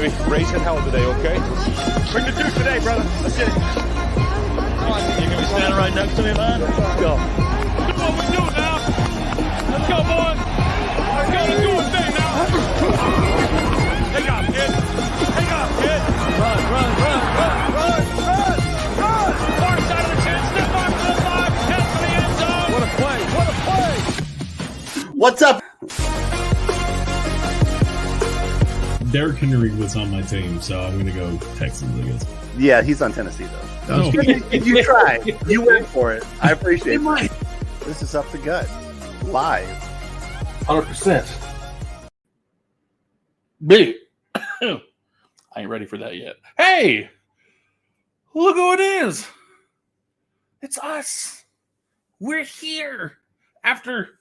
baby. Raising hell today, okay? Bring the juice today, brother. Let's get it. Come on, you're gonna be standing right next to me, man. Let's go. Come on, we do it now. Let's go, boys. Let's go. Let's do our thing now. Hang on, kid. Hang on, kid. Run. Far side of the 10, step back to the 5, head for the end zone. What a play. What a play. What's up? Derrick Henry was on my team, so I'm going to go Texans, I guess. Yeah, he's on Tennessee, though. Oh. You tried. You went for it. I appreciate it. This is Up the Gut. Live. 100%. B. I ain't ready for that yet. Hey! Look who it is! It's us! We're here! After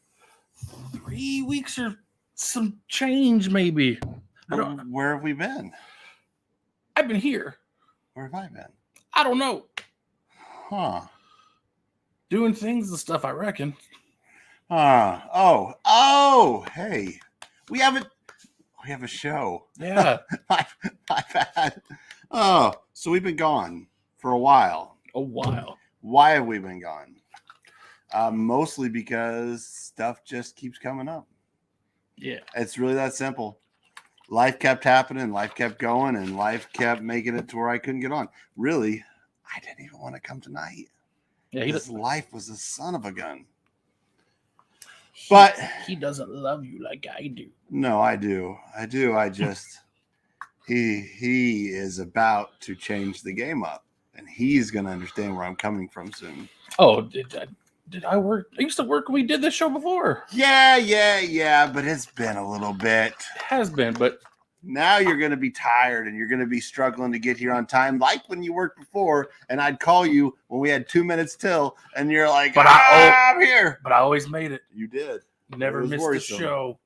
3 weeks or some change, maybe. Where have we been? I've been here. Where have I been? I don't know. Huh. Doing things and stuff, I reckon. Oh, hey. We have a show. Yeah. my bad. Oh, so we've been gone for a while. A while. Why have we been gone? Mostly because stuff just keeps coming up. Yeah. It's really that simple. Life kept happening, life kept going, and life kept making it to where I couldn't get on. Really, I didn't even want to come tonight. Yeah, His life was a son of a gun. He doesn't love you like I do. No, I do. I just he is about to change the game up, and he's going to understand where I'm coming from soon. Oh, did I work? I used to work when we did this show before. Yeah, but it's been a little bit. It has been, but now you're going to be tired and you're going to be struggling to get here on time, like when you worked before. And I'd call you when we had 2 minutes till, and you're like, I'm here. But I always made it. You did. Never missed worrisome. the show.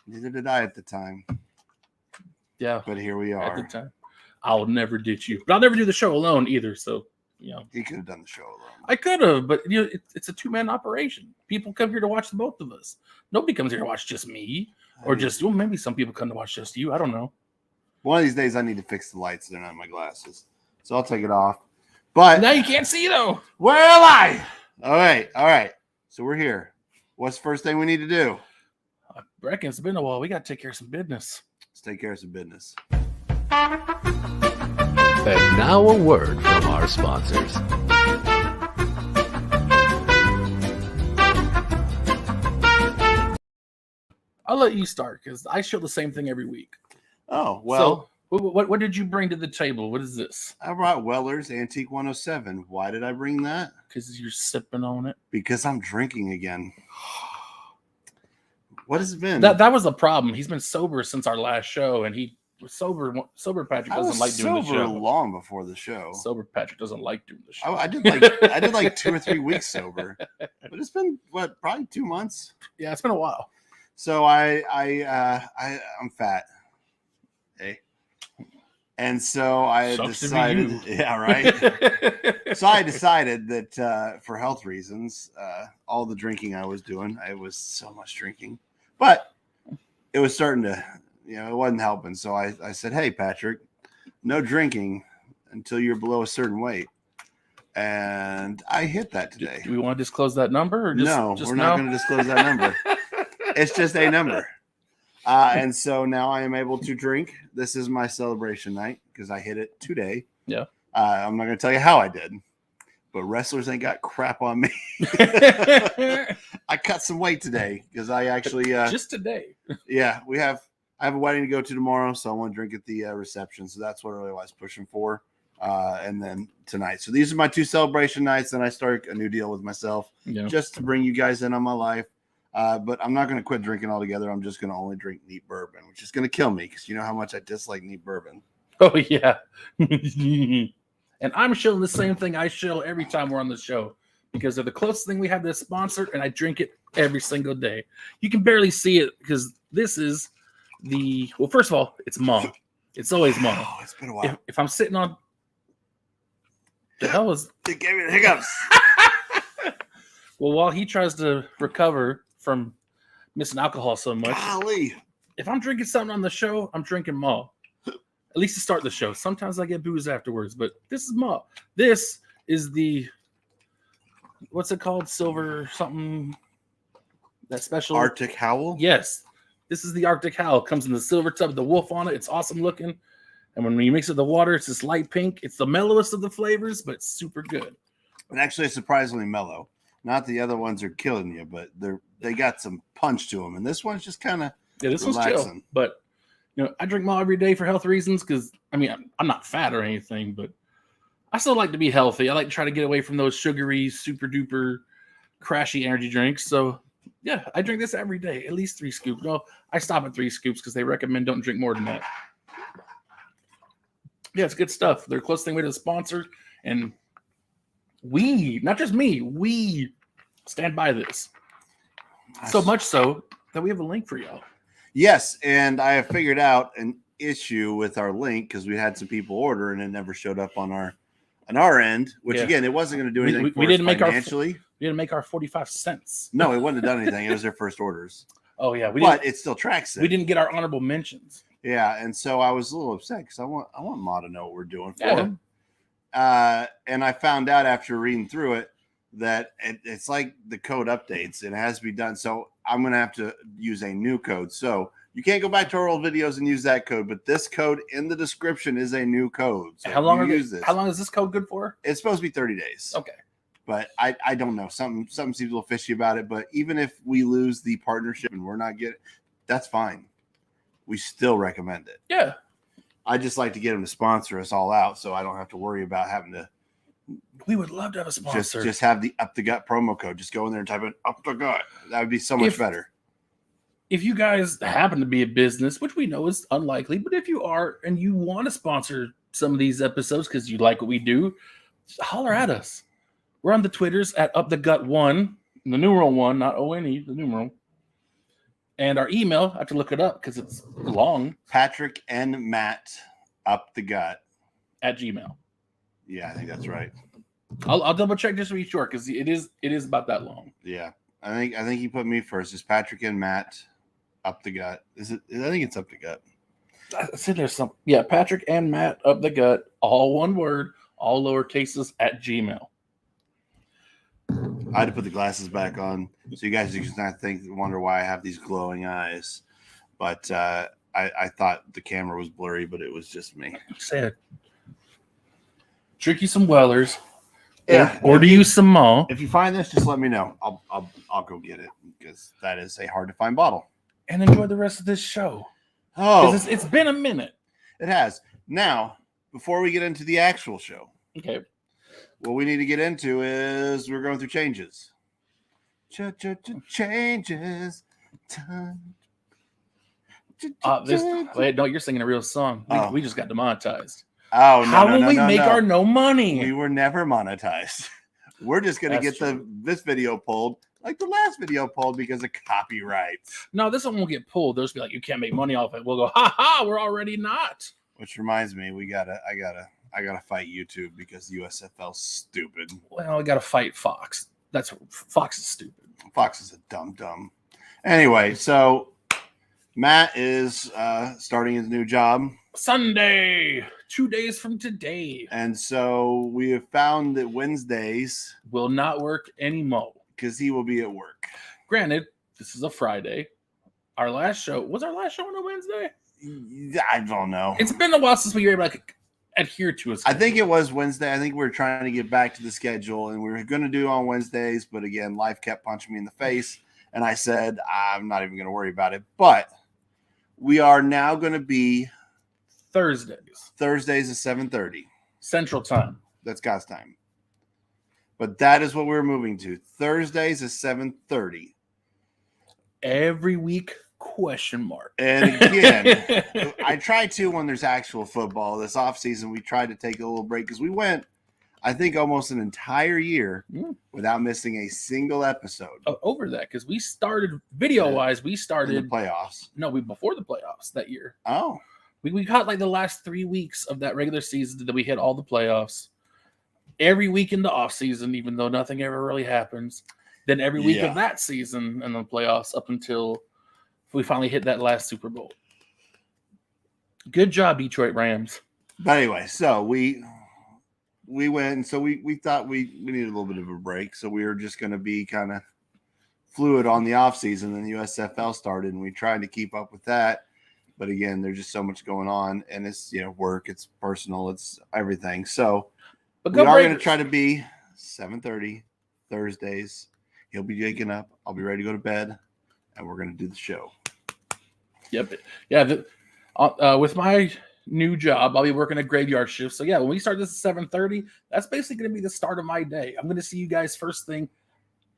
Neither did I at the time. Yeah, But here we at are. the time. I'll never ditch you. But I'll never do the show alone either. So, He could have done the show alone. I could have, but it's a two-man operation. People come here to watch the both of us. Nobody comes here to watch just me, or maybe some people come to watch just you. I don't know. One of these days, I need to fix the lights. They're not in my glasses, so I'll take it off. But Now you can't see though. where am I? All right. So we're here. What's the first thing we need to do? I reckon it's been a while. We got to take care of some business. Let's take care of some business. And now a word from our sponsors. I'll let you start because I show the same thing every week. Oh, well. So, what did you bring to the table? What is this? I brought Weller's Antique 107. Why did I bring that? Because you're sipping on it. Because I'm drinking again. What has it been? That was the problem. He's been sober since our last show, and he was sober. Sober Patrick doesn't like doing the sober show. long before the show. Sober Patrick doesn't like doing the show. I did like 2 or 3 weeks sober, but it's been probably 2 months. Yeah, it's been a while. So I'm fat. Hey. And so I Sucks decided, to be you. yeah, right. So I decided that for health reasons, all the drinking I was doing, it was so much drinking, but it was starting to, it wasn't helping. So I said, hey, Patrick, no drinking until you're below a certain weight. And I hit that today. Do we want to disclose that number? Or No, we're not going to disclose that number. It's just a number. And so now I am able to drink. This is my celebration night because I hit it today. Yeah. I'm not going to tell you how I did, but wrestlers ain't got crap on me. I cut some weight today because I actually just today. Yeah, I have a wedding to go to tomorrow, so I want to drink at the reception. So that's what I was pushing for. And then tonight. So these are my 2 celebration nights. Then I start a new deal with myself just to bring you guys in on my life. But I'm not going to quit drinking altogether. I'm just going to only drink neat bourbon, which is going to kill me because you know how much I dislike neat bourbon. Oh, yeah. And I'm showing the same thing I show every time we're on the show because they're the closest thing we have to sponsor, and I drink it every single day. You can barely see it because this is well, first of all, it's Mom. It's always Mom. Oh, it's been a while. If I'm sitting on the hell is It gave me the hiccups. Well, while he tries to recover from missing alcohol so much, Golly. if I'm drinking something on the show, I'm drinking Mall. At least to start the show. Sometimes I get booze afterwards, but this is the, what's it called? Silver something. That special Arctic Howl? Yes. This is the Arctic Howl. It comes in the silver tub with the wolf on it. It's awesome looking. And when you mix it with the water, it's this light pink. It's the mellowest of the flavors, but it's super good. And actually, it's surprisingly mellow. Not the other ones are killing you, but they got some punch to them. And this one's just kind of this one's chill. But I drink them all every day for health reasons because I'm not fat or anything, but I still like to be healthy. I like to try to get away from those sugary, super duper, crashy energy drinks. So yeah, I drink this every day, at least 3 scoops. No, I stop at 3 scoops because they recommend don't drink more than that. Yeah, it's good stuff. They're close thing way to the sponsor, and we, not just me, we stand by this. So much so that we have a link for y'all. Yes, and I have figured out an issue with our link because we had some people order and it never showed up on our end. Which again, it wasn't going to do anything. We didn't make financially. We didn't make our 45 cents. No, it wouldn't have done anything. It was their first orders. Oh yeah, but it still tracks it. We didn't get our honorable mentions. Yeah, and so I was a little upset because I want Ma to know what we're doing for him. And I found out after reading through it that it's like the code updates and it has to be done. So I'm going to have to use a new code. So you can't go back to our old videos and use that code, but this code in the description is a new code. So how long is this code good for? It's supposed to be 30 days. Okay. But I don't know. Something seems a little fishy about it. But even if we lose the partnership and we're not getting, that's fine. We still recommend it. Yeah. I just like to get them to sponsor us all out so I don't have to worry about having to. We would love to have a sponsor. Just have the Up the Gut promo code. Just go in there and type in Up the Gut. That would be so much better. If you guys happen to be a business, which we know is unlikely, but if you are and you want to sponsor some of these episodes because you like what we do, holler at us. We're on the Twitters at Up the Gut 1, the numeral 1, not ONE, the numeral. And our email, I have to look it up because it's long. Patrick and Matt Up the Gut at Gmail. Yeah, I think that's right. I'll double check just to be sure because it is about that long. Yeah, I think you put me first. It's Patrick and Matt Up the Gut. Is it? I think it's Up the Gut. I said there's some. Yeah, Patrick and Matt Up the Gut, all one word, all lowercases at Gmail. I had to put the glasses back on so you guys just not wonder why I have these glowing eyes. But I thought the camera was blurry, but it was just me. Sad. Drink you some Wellers. Yeah. Order you some more. If you find this, just let me know. I'll go get it because that is a hard to find bottle. And enjoy the rest of this show. Oh, it's been a minute. It has. Now, before we get into the actual show, okay. What we need to get into is we're going through changes. Changes. Wait, no, you're singing a real song. We just got demonetized. Oh, no. How will we make our no money? We were never monetized. We're just going to get this video pulled like the last video pulled because of copyrights. No, this one won't get pulled. They'll just be like, you can't make money off it. We'll go, ha ha, we're already not. Which reminds me, I gotta fight YouTube because USFL's stupid. Well, I gotta fight Fox. Fox is stupid. Fox is a dumb. Anyway, so Matt is starting his new job Sunday, 2 days from today, and so we have found that Wednesdays will not work anymore because he will be at work. Granted, this is a Friday. Our last show was on a Wednesday. I don't know. It's been a while since we were able to adhere to it. I think it was Wednesday. I think we were trying to get back to the schedule and we were going to do on Wednesdays, but again, life kept punching me in the face and I said, I'm not even going to worry about it, but we are now going to be Thursdays at 7:30 Central Time. That's God's time. But that is what we're moving to. Thursdays at 7:30 every week. Question mark. And again, I try to when there's actual football. This offseason, we tried to take a little break because we went, I think, almost an entire year without missing a single episode. Over that, because we started video-wise, we started in the playoffs. No, before the playoffs that year. Oh. We caught like the last 3 weeks of that regular season that we hit all the playoffs. Every week in the offseason, even though nothing ever really happens. Then every week of that season and the playoffs up until we finally hit that last Super Bowl. Good job, Detroit Rams. But anyway, so we went, and so we thought we needed a little bit of a break. So we were just going to be kind of fluid on the off season, and the USFL started, and we tried to keep up with that. But again, there's just so much going on, and it's work, it's personal, it's everything. So we are going to try to be 7:30 Thursdays. He'll be waking up. I'll be ready to go to bed, and we're going to do the show. Yep. Yeah. With my new job, I'll be working a graveyard shift. So yeah, when we start this at 7:30, that's basically going to be the start of my day. I'm going to see you guys first thing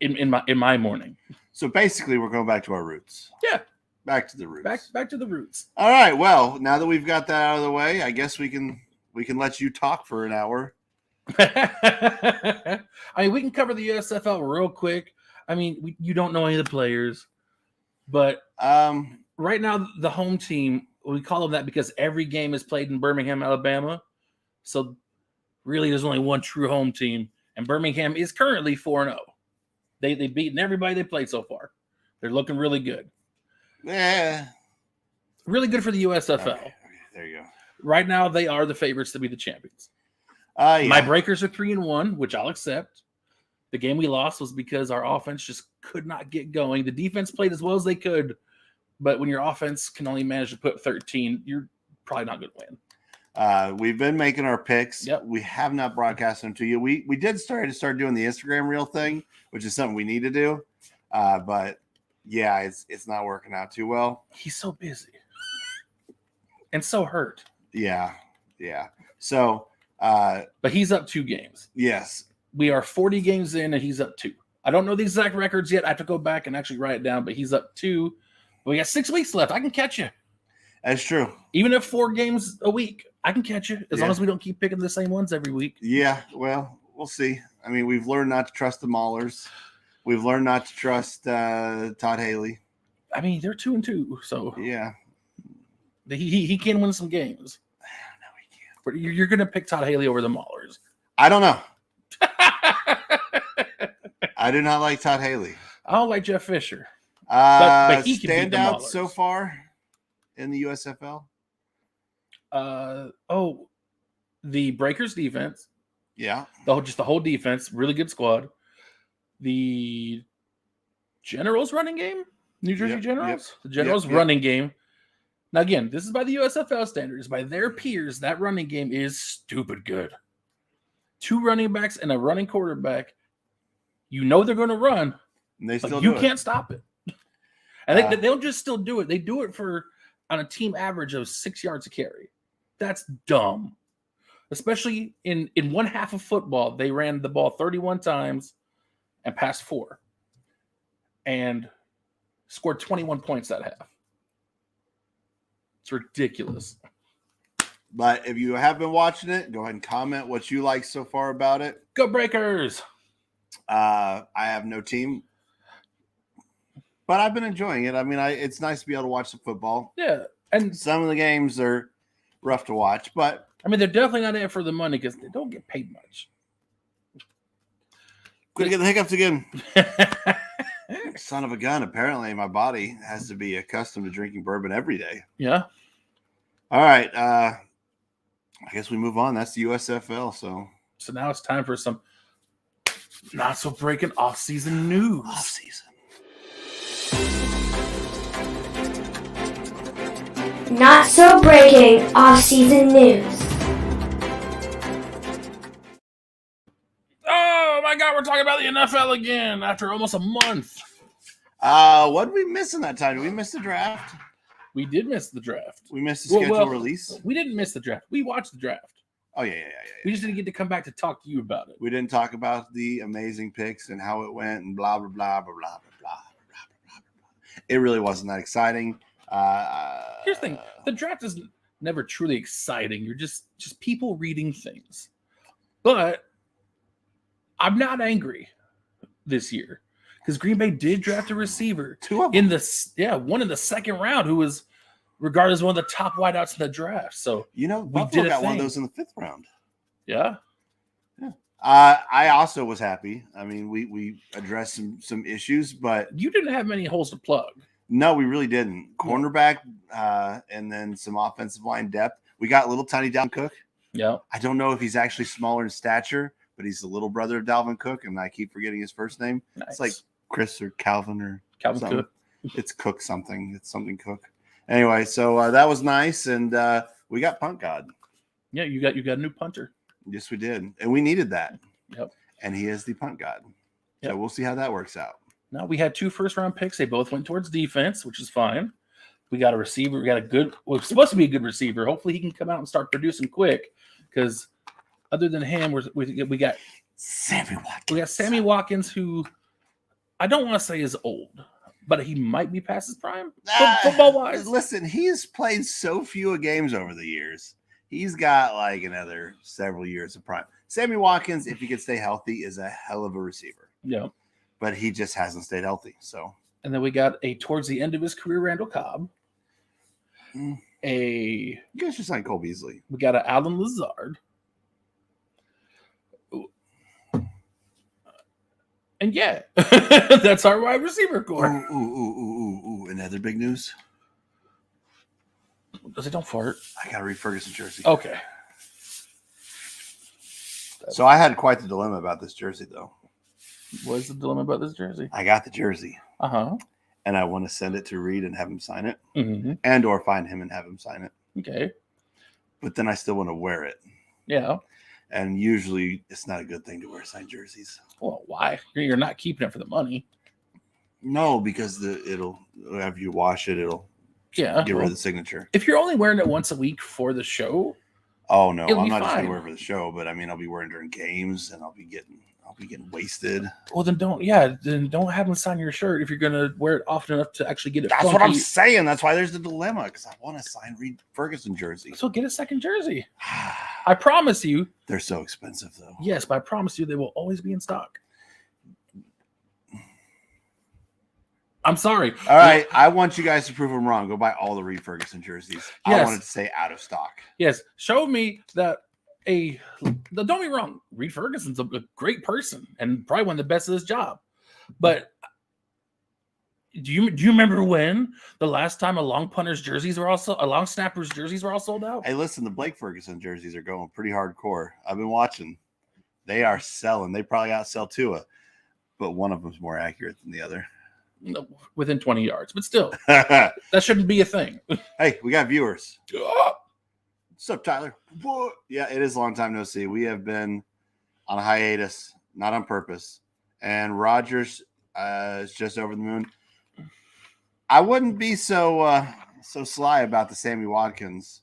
in my morning. So basically, we're going back to our roots. Yeah. Back to the roots. Back to the roots. All right. Well, now that we've got that out of the way, I guess we can let you talk for an hour. I mean, we can cover the USFL real quick. I mean, you don't know any of the players, but right now the home team, we call them that because every game is played in Birmingham, Alabama. So really, there's only one true home team, and Birmingham is currently 4-0. They've beaten everybody they played so far. They're looking really good. Yeah. Really good for the USFL. Okay, there you go. Right now, they are the favorites to be the champions. Yeah. My Breakers are 3-1, which I'll accept. The game we lost was because our offense just could not get going. The defense played as well as they could, but when your offense can only manage to put 13, you're probably not going to win. We've been making our picks. Yep. We have not broadcast them to you. We did start doing the Instagram reel thing, which is something we need to do. But yeah, it's not working out too well. He's so busy and so hurt. Yeah. So, but he's up 2 games. Yes, we are 40 games in, and he's up 2. I don't know the exact records yet. I have to go back and actually write it down. But he's up 2. We got 6 weeks left. I can catch you. That's true. Even if 4 games a week, I can catch you as long as we don't keep picking the same ones every week. Yeah. Well, we'll see. I mean, we've learned not to trust the Maulers. We've learned not to trust Todd Haley. I mean, they're 2-2, so yeah, he can win some games. No, he can't. But you're going to pick Todd Haley over the Maulers. I don't know. I do not like Todd Haley. I don't like Jeff Fisher. But he can beat the standout Maulers. so far in the USFL. The Breakers defense. Yeah, the whole defense, really good squad. The Generals running game, New Jersey Generals, the Generals running game. Now again, this is by the USFL standards. By their peers, that running game is stupid good. 2 running backs and a running quarterback. You know they're going to run, and they still you can't stop it. And they don't just still do it. They do it on a team average of 6 yards a carry. That's dumb. Especially in one half of football, they ran the ball 31 times and passed 4 and scored 21 points that half. It's ridiculous. But if you have been watching it, go ahead and comment what you like so far about it. Go Breakers! I have no team, but I've been enjoying it. I mean, it's nice to be able to watch some football. Yeah, and some of the games are rough to watch, but I mean, they're definitely not in it for the money because they don't get paid much. Gonna get the hiccups again. Son of a gun. Apparently, my body has to be accustomed to drinking bourbon every day. Yeah. All right. I guess we move on. That's the USFL. So now it's time for some not so breaking off-season news. Off-season. Not so breaking off-season news. Oh my God, we're talking about the NFL again after almost a month. What did we miss in that time? Did we miss the draft? We did miss the draft. We missed the schedule release. We didn't miss the draft. We watched the draft. Oh, yeah. We just didn't get to come back to talk to you about it. We didn't talk about the amazing picks and how it went and blah, blah, blah, blah, blah, blah, blah, blah, blah. It really wasn't that exciting. Here's the thing. The draft is never truly exciting. You're just people reading things. But I'm not angry this year because Green Bay did draft a receiver. 2 of them. One in the second round who was regarded as one of the top wideouts in the draft. So Buffalo got one of those in the 5th round. Yeah. I also was happy. I mean, we addressed some issues, but you didn't have many holes to plug. No, we really didn't. Cornerback and then some offensive line depth. We got little tiny Dalvin Cook. Yeah. I don't know if he's actually smaller in stature, but he's the little brother of Dalvin Cook, and I keep forgetting his first name. Nice. It's like Chris or Calvin or Calvin something. Cook. It's Cook something. It's something Cook. Anyway, so that was nice, and we got Punt God. Yeah, you got a new punter. Yes, we did, and we needed that. Yep. And he is the Punt God. Yep. So we'll see how that works out. Now we had 2 first-round picks. They both went towards defense, which is fine. We got a receiver. We got a good. Well, supposed to be a good receiver. Hopefully, he can come out and start producing quick. Because other than him, we got Sammy Watkins. We got Sammy Watkins, who I don't want to say is old, but he might be past his prime football-wise. Listen, he's played so few games over the years. He's got like another several years of prime. Sammy Watkins, if he could stay healthy, is a hell of a receiver. Yeah. But he just hasn't stayed healthy. So. And then we got towards the end of his career, Randall Cobb. You guys should sign Cole Beasley. We got an Alan Lazard. And yeah, that's our wide receiver core. Ooh. Another big news. Does it don't fart? I got a Reed Ferguson jersey. Okay. So I had quite the dilemma about this jersey, though. What is the dilemma about this jersey? I got the jersey. Uh-huh. And I want to send it to Reed and have him sign it. Mm-hmm. And or find him and have him sign it. Okay. But then I still want to wear it. Yeah. And usually it's not a good thing to wear signed jerseys. Well, why? You're not keeping it for the money. No, because it'll after you wash it, it'll get rid of the signature. If you're only wearing it once a week for the show, oh no, it'll I'm be not just fine. gonna wear it for the show, but I mean I'll be wearing it during games and I'll be getting wasted. Well, then don't have them sign your shirt if you're gonna wear it often enough to actually get it. That's funky. what I'm saying. That's why there's the dilemma, because I want to sign Reed Ferguson jersey. So get a second jersey. I promise you. They're so expensive though. Yes, but I promise you they will always be in stock. I'm sorry. All right, I want you guys to prove them wrong. Go buy all the Reed Ferguson jerseys. Yes. I want it to say out of stock. Yes, show me that don't get me wrong, Reed Ferguson's a great person and probably one of the best at his job. But do you remember when the last time a long snapper's jerseys were all sold out? Hey, listen, the Blake Ferguson jerseys are going pretty hardcore. I've been watching. They are selling. They probably outsell Tua, but one of them's more accurate than the other. No, within 20 yards, but still, that shouldn't be a thing. Hey, we got viewers. What's up, Tyler? What? Yeah, it is a long time no see. We have been on a hiatus, not on purpose. And Rogers is just over the moon. I wouldn't be so sly about the Sammy Watkins.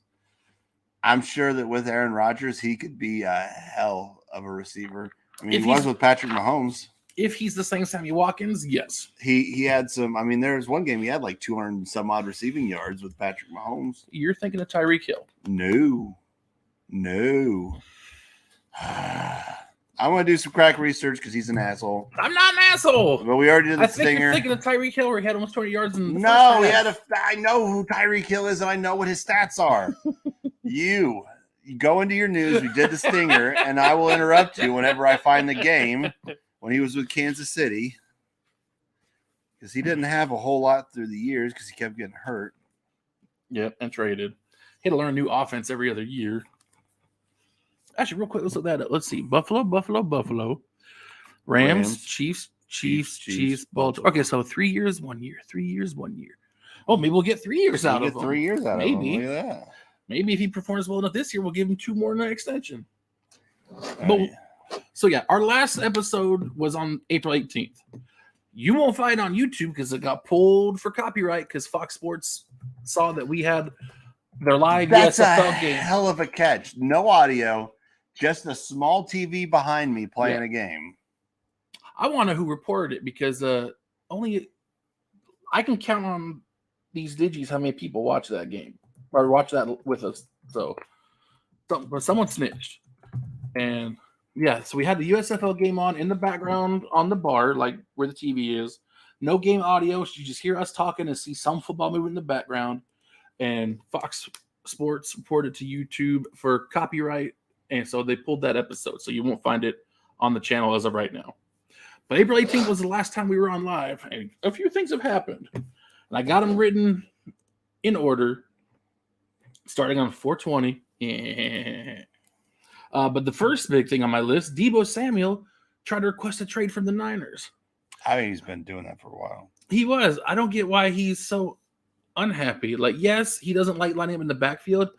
I'm sure that with Aaron Rodgers, he could be a hell of a receiver. I mean, he was with Patrick Mahomes. If he's the same Sammy Watkins, yes. He had some. I mean, there was one game he had like 200 and some odd receiving yards with Patrick Mahomes. You're thinking of Tyreek Hill. No. I'm going to do some crack research because he's an asshole. I'm not an asshole. But we already did the I think stinger. you're thinking of Tyreek Hill where he had almost 20 yards in the No, first half. I know who Tyreek Hill is and I know what his stats are. You go into your news. We did the stinger, and I will interrupt you whenever I find the game when he was with Kansas City, because he didn't have a whole lot through the years because he kept getting hurt. Yep, and traded. He had to learn a new offense every other year. Actually, real quick, let's look that up. Let's see. Buffalo. Rams. Chiefs, Baltimore. Okay, so 3 years, 1 year. 3 years, 1 year. Oh, maybe we'll get 3 years out of him. 3 years out Maybe. of him. Look at that. Maybe if he performs well enough this year, we'll give him 2 more in an extension. But Right. so yeah, our last episode was on April 18th. You won't find it on YouTube because it got pulled for copyright because Fox Sports saw that we had their live That's a USFL game. hell of a catch. No audio, just a small TV behind me playing a game. I want to know who reported it because only I can count on these digis how many people watch that game or watch that with us. But someone snitched. And yeah, so we had the USFL game on in the background on the bar, like where the TV is. No game audio. So you just hear us talking and see some football moving in the background. And Fox Sports reported to YouTube for copyright. And so they pulled that episode. So you won't find it on the channel as of right now. But April 18th was the last time we were on live. And a few things have happened. And I got them written in order, starting on 420. Yeah. But the first big thing on my list, Deebo Samuel tried to request a trade from the Niners. I think he's been doing that for a while. He was. I don't get why he's so unhappy. Like, yes, he doesn't like lining up in the backfield,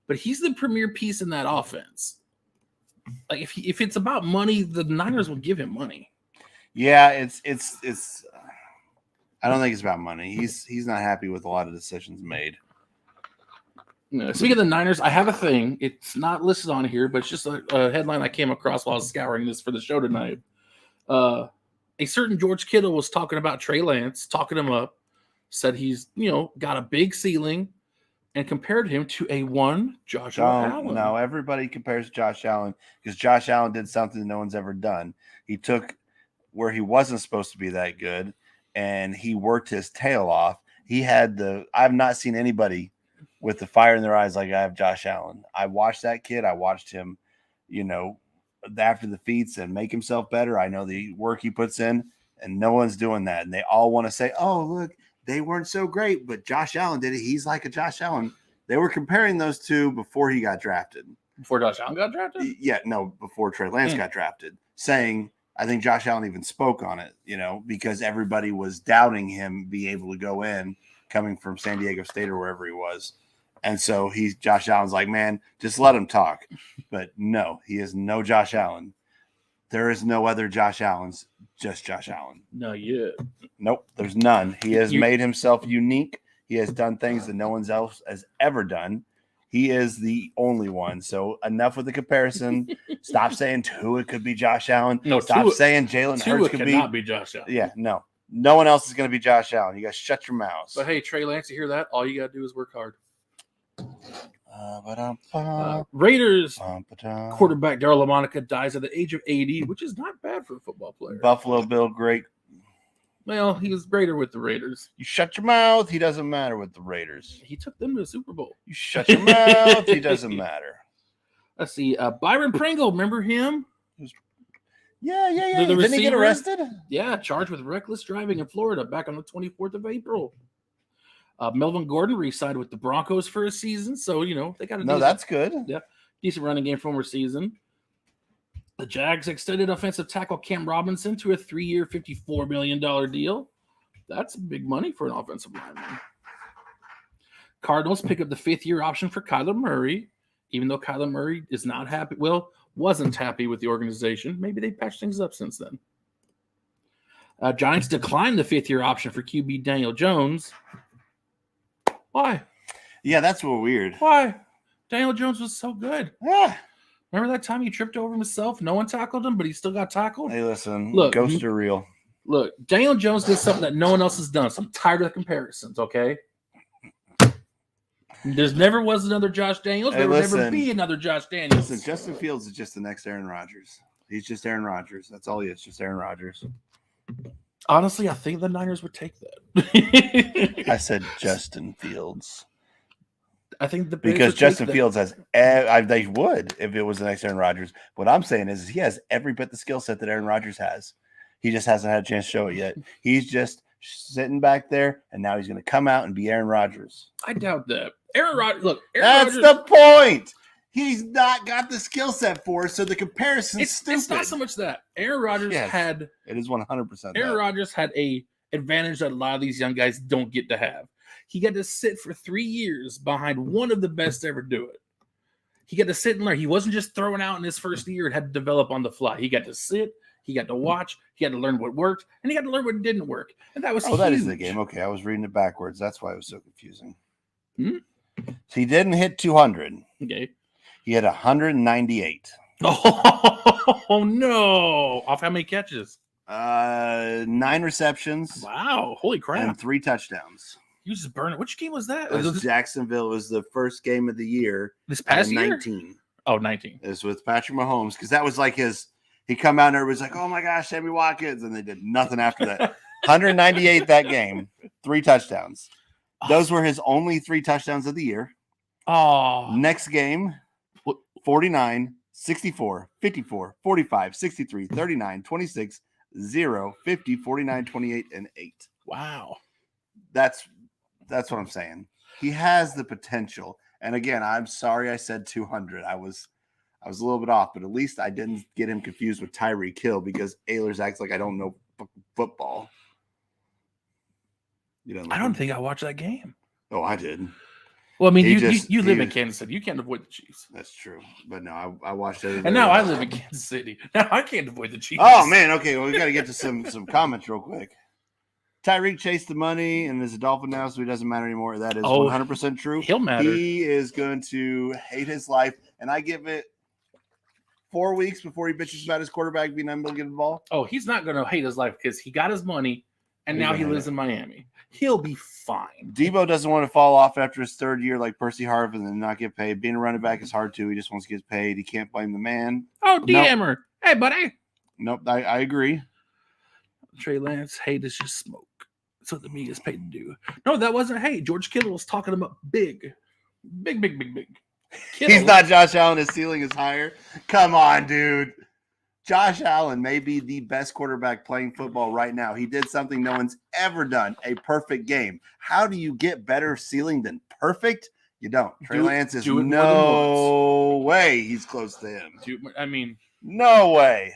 but he's the premier piece in that offense. Like, if it's about money, the Niners will give him money. Yeah, it's. I don't think it's about money. He's not happy with a lot of decisions made. Speaking of the Niners, I have a thing. It's not listed on here, but it's just a headline I came across while I was scouring this for the show tonight. A certain George Kittle was talking about Trey Lance, talking him up, said he's, got a big ceiling, and compared him to a one Josh Allen. No, everybody compares Josh Allen because Josh Allen did something no one's ever done. He took where he wasn't supposed to be that good, and he worked his tail off. I've not seen anybody with the fire in their eyes like I have Josh Allen. I watched that kid. I watched him, after the feats and make himself better. I know the work he puts in, and no one's doing that. And they all want to say, oh, look, they weren't so great, but Josh Allen did it. He's like a Josh Allen. They were comparing those two before he got drafted. Before Josh Allen got drafted? Yeah, no, before Trey Lance got drafted, saying, I think Josh Allen even spoke on it, because everybody was doubting him being able to go in coming from San Diego State or wherever he was. And so Josh Allen's like, man, just let him talk. But no, he is no Josh Allen. There is no other Josh Allens, just Josh Allen. No, yeah. Nope, there's none. He has made himself unique. He has done things that no one else has ever done. He is the only one. So enough with the comparison. Stop saying Tua could be Josh Allen. No, stop saying Jalen Hurts could be Josh Allen. Yeah, no. No one else is going to be Josh Allen. You guys shut your mouths. But hey, Trey Lance, you hear that? All you got to do is work hard. Raiders quarterback Darryl LaMonica dies at the age of 80, which is not bad for a football player. Buffalo Bill, great. Well, he was greater with the Raiders. You shut your mouth. He doesn't matter with the Raiders. He took them to the Super Bowl. You shut your mouth. He doesn't matter. Let's see. Byron Pringle, remember him? Yeah. The Didn't he get arrested? Yeah, charged with reckless driving in Florida back on the 24th of April. Melvin Gordon re-signed with the Broncos for a season, so they got that's good. Yeah, decent running game from a season. The Jags extended offensive tackle Cam Robinson to a 3-year, $54 million deal. That's big money for an offensive lineman. Cardinals pick up the 5th-year option for Kyler Murray, even though Kyler Murray is not happy. Well, wasn't happy with the organization. Maybe they patched things up since then. Giants declined the 5th-year option for QB Daniel Jones. Why? Yeah, that's real weird. Why? Daniel Jones was so good. Yeah. Remember that time he tripped over himself? No one tackled him, but he still got tackled? Hey, listen. Look, ghosts are real. Look, Daniel Jones did something that no one else has done. So I'm tired of the comparisons, okay? There's never was another Josh Daniels. There will never be another Josh Daniels. Listen, Justin Fields is just the next Aaron Rodgers. He's just Aaron Rodgers. That's all he is, just Aaron Rodgers. Honestly, I think the Niners would take that. I said Justin Fields. I think the Bears because Justin take Fields has, they would if it was the next Aaron Rodgers. What I'm saying is he has every bit the skill set that Aaron Rodgers has. He just hasn't had a chance to show it yet. He's just sitting back there, and now he's going to come out and be Aaron Rodgers. I doubt that. Aaron Rodgers, look, that's the point. He's not got the skill set for it, so the comparison's stupid. It's not so much that. Aaron Rodgers had... It is 100% Aaron Rodgers had a advantage that a lot of these young guys don't get to have. He got to sit for 3 years behind one of the best to ever do it. He got to sit and learn. He wasn't just thrown out in his first year and had to develop on the fly. He got to sit, he got to watch, he had to learn what worked, and he got to learn what didn't work. And that was huge. That is the game. Okay, I was reading it backwards. That's why it was so confusing. So he didn't hit 200. Okay. He had 198. Oh, no. Off how many catches? 9 receptions. Wow. Holy crap. And 3 touchdowns. You just burned it. Which game was that? It was Jacksonville. It was the first game of the year. This past year? 19. Oh, 19. It was with Patrick Mahomes because that was like he come out and everybody's like, oh my gosh, Sammy Watkins. And they did nothing after that. 198 that game, 3 touchdowns. Those were his only 3 touchdowns of the year. Oh. Next game, 49, 64, 54, 45, 63, 39, 26, 0, 50, 49, 28, and 8. Wow. That's what I'm saying. He has the potential. And again, I'm sorry I said 200. I was a little bit off, but at least I didn't get him confused with Tyreek Hill because Ehlers acts like I don't know football. I don't think I watched that game. Oh, I did. Well, I mean, you live in Kansas City. You can't avoid the Chiefs. That's true. But no, I watched it. And now I live in Kansas City. Now I can't avoid the Chiefs. Oh, man. Okay, well, we got to get to some comments real quick. Tyreek chased the money and is a Dolphin now, so he doesn't matter anymore. That is 100% true. He'll matter. He is going to hate his life, and I give it 4 weeks before he bitches about his quarterback being unable to get the ball. Oh, he's not going to hate his life because he got his money, and now he lives in Miami. He'll be fine. Debo doesn't want to fall off after his third year like Percy Harvin and not get paid. Being a running back is hard, too. He just wants to get paid. He can't blame the man. Oh, DMer. Hey, buddy. Nope, I agree. Trey Lance, hate is just smoke. That's what the media is paid to do. No, that wasn't hate. George Kittle was talking about big. Kittle. He's not Josh Allen. His ceiling is higher. Come on, dude. Josh Allen may be the best quarterback playing football right now. He did something no one's ever done, a perfect game. How do you get better ceiling than perfect? You don't. Trey Lance is no way he's close to him. No way.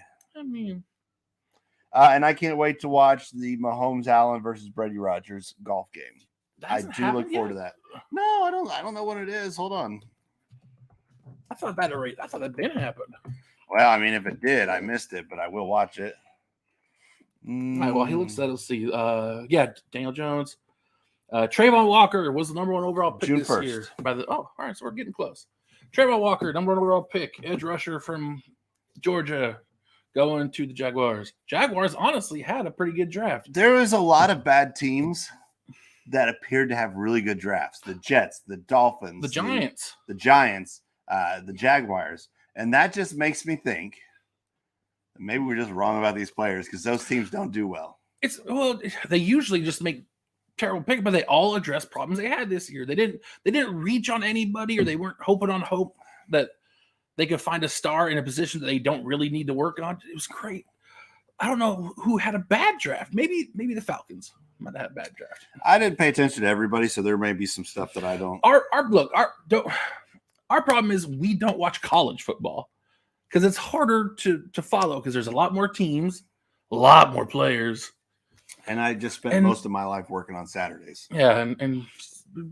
And I can't wait to watch the Mahomes Allen versus Brady Rodgers golf game. I do look forward to that. No, I don't know what it is. Hold on. I thought that didn't happen. Well, I mean, if it did, I missed it, but I will watch it. All right, well, he looks at let's see. Daniel Jones. Trayvon Walker was the number one overall pick June this 1st. year. All right, so we're getting close. Trayvon Walker, number one overall pick, edge rusher from Georgia, going to the Jaguars. Jaguars honestly had a pretty good draft. There was a lot of bad teams that appeared to have really good drafts. The Jets, the Dolphins, the Giants, the Jaguars. And that just makes me think that maybe we're just wrong about these players because those teams don't do well. They usually just make terrible picks, but they all address problems they had this year. They didn't reach on anybody, or they weren't hoping on hope that they could find a star in a position that they don't really need to work on. It was great. I don't know who had a bad draft. Maybe the Falcons might have had a bad draft. I didn't pay attention to everybody, so there may be some stuff that I don't. Our problem is we don't watch college football because it's harder to follow because there's a lot more teams, a lot more players. And I just spent most of my life working on Saturdays. Yeah, and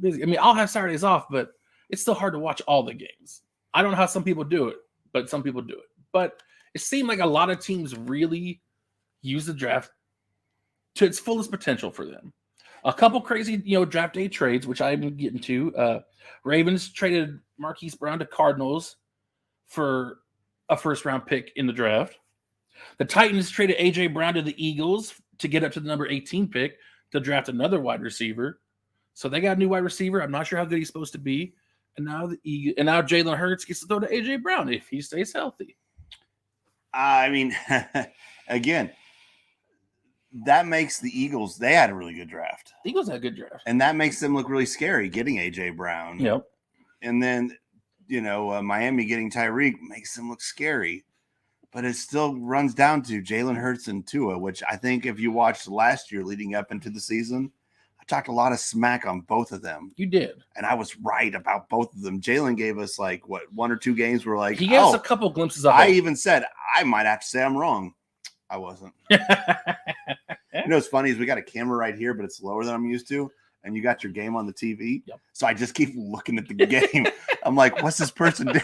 busy. I mean, I'll have Saturdays off, but it's still hard to watch all the games. I don't know how some people do it, but some people do it. But it seemed like a lot of teams really use the draft to its fullest potential for them. A couple crazy, draft day trades, which I'm getting to. Ravens traded Marquise Brown to Cardinals for a first-round pick in the draft. The Titans traded A.J. Brown to the Eagles to get up to the number 18 pick to draft another wide receiver. So they got a new wide receiver. I'm not sure how good he's supposed to be. And now Jalen Hurts gets to throw to A.J. Brown if he stays healthy. I mean, again, that makes the Eagles, they had a really good draft. The Eagles had a good draft. And that makes them look really scary, getting A.J. Brown. Yep. And then, Miami getting Tyreek makes them look scary. But it still runs down to Jalen Hurts and Tua, which I think if you watched last year leading up into the season, I talked a lot of smack on both of them. You did. And I was right about both of them. Jalen gave us one or two games where he gave us a couple glimpses of I even said, I might have to say I'm wrong. I wasn't. What's funny is we got a camera right here, but it's lower than I'm used to. And you got your game on the TV. Yep. So I just keep looking at the game. I'm like, what's this person doing?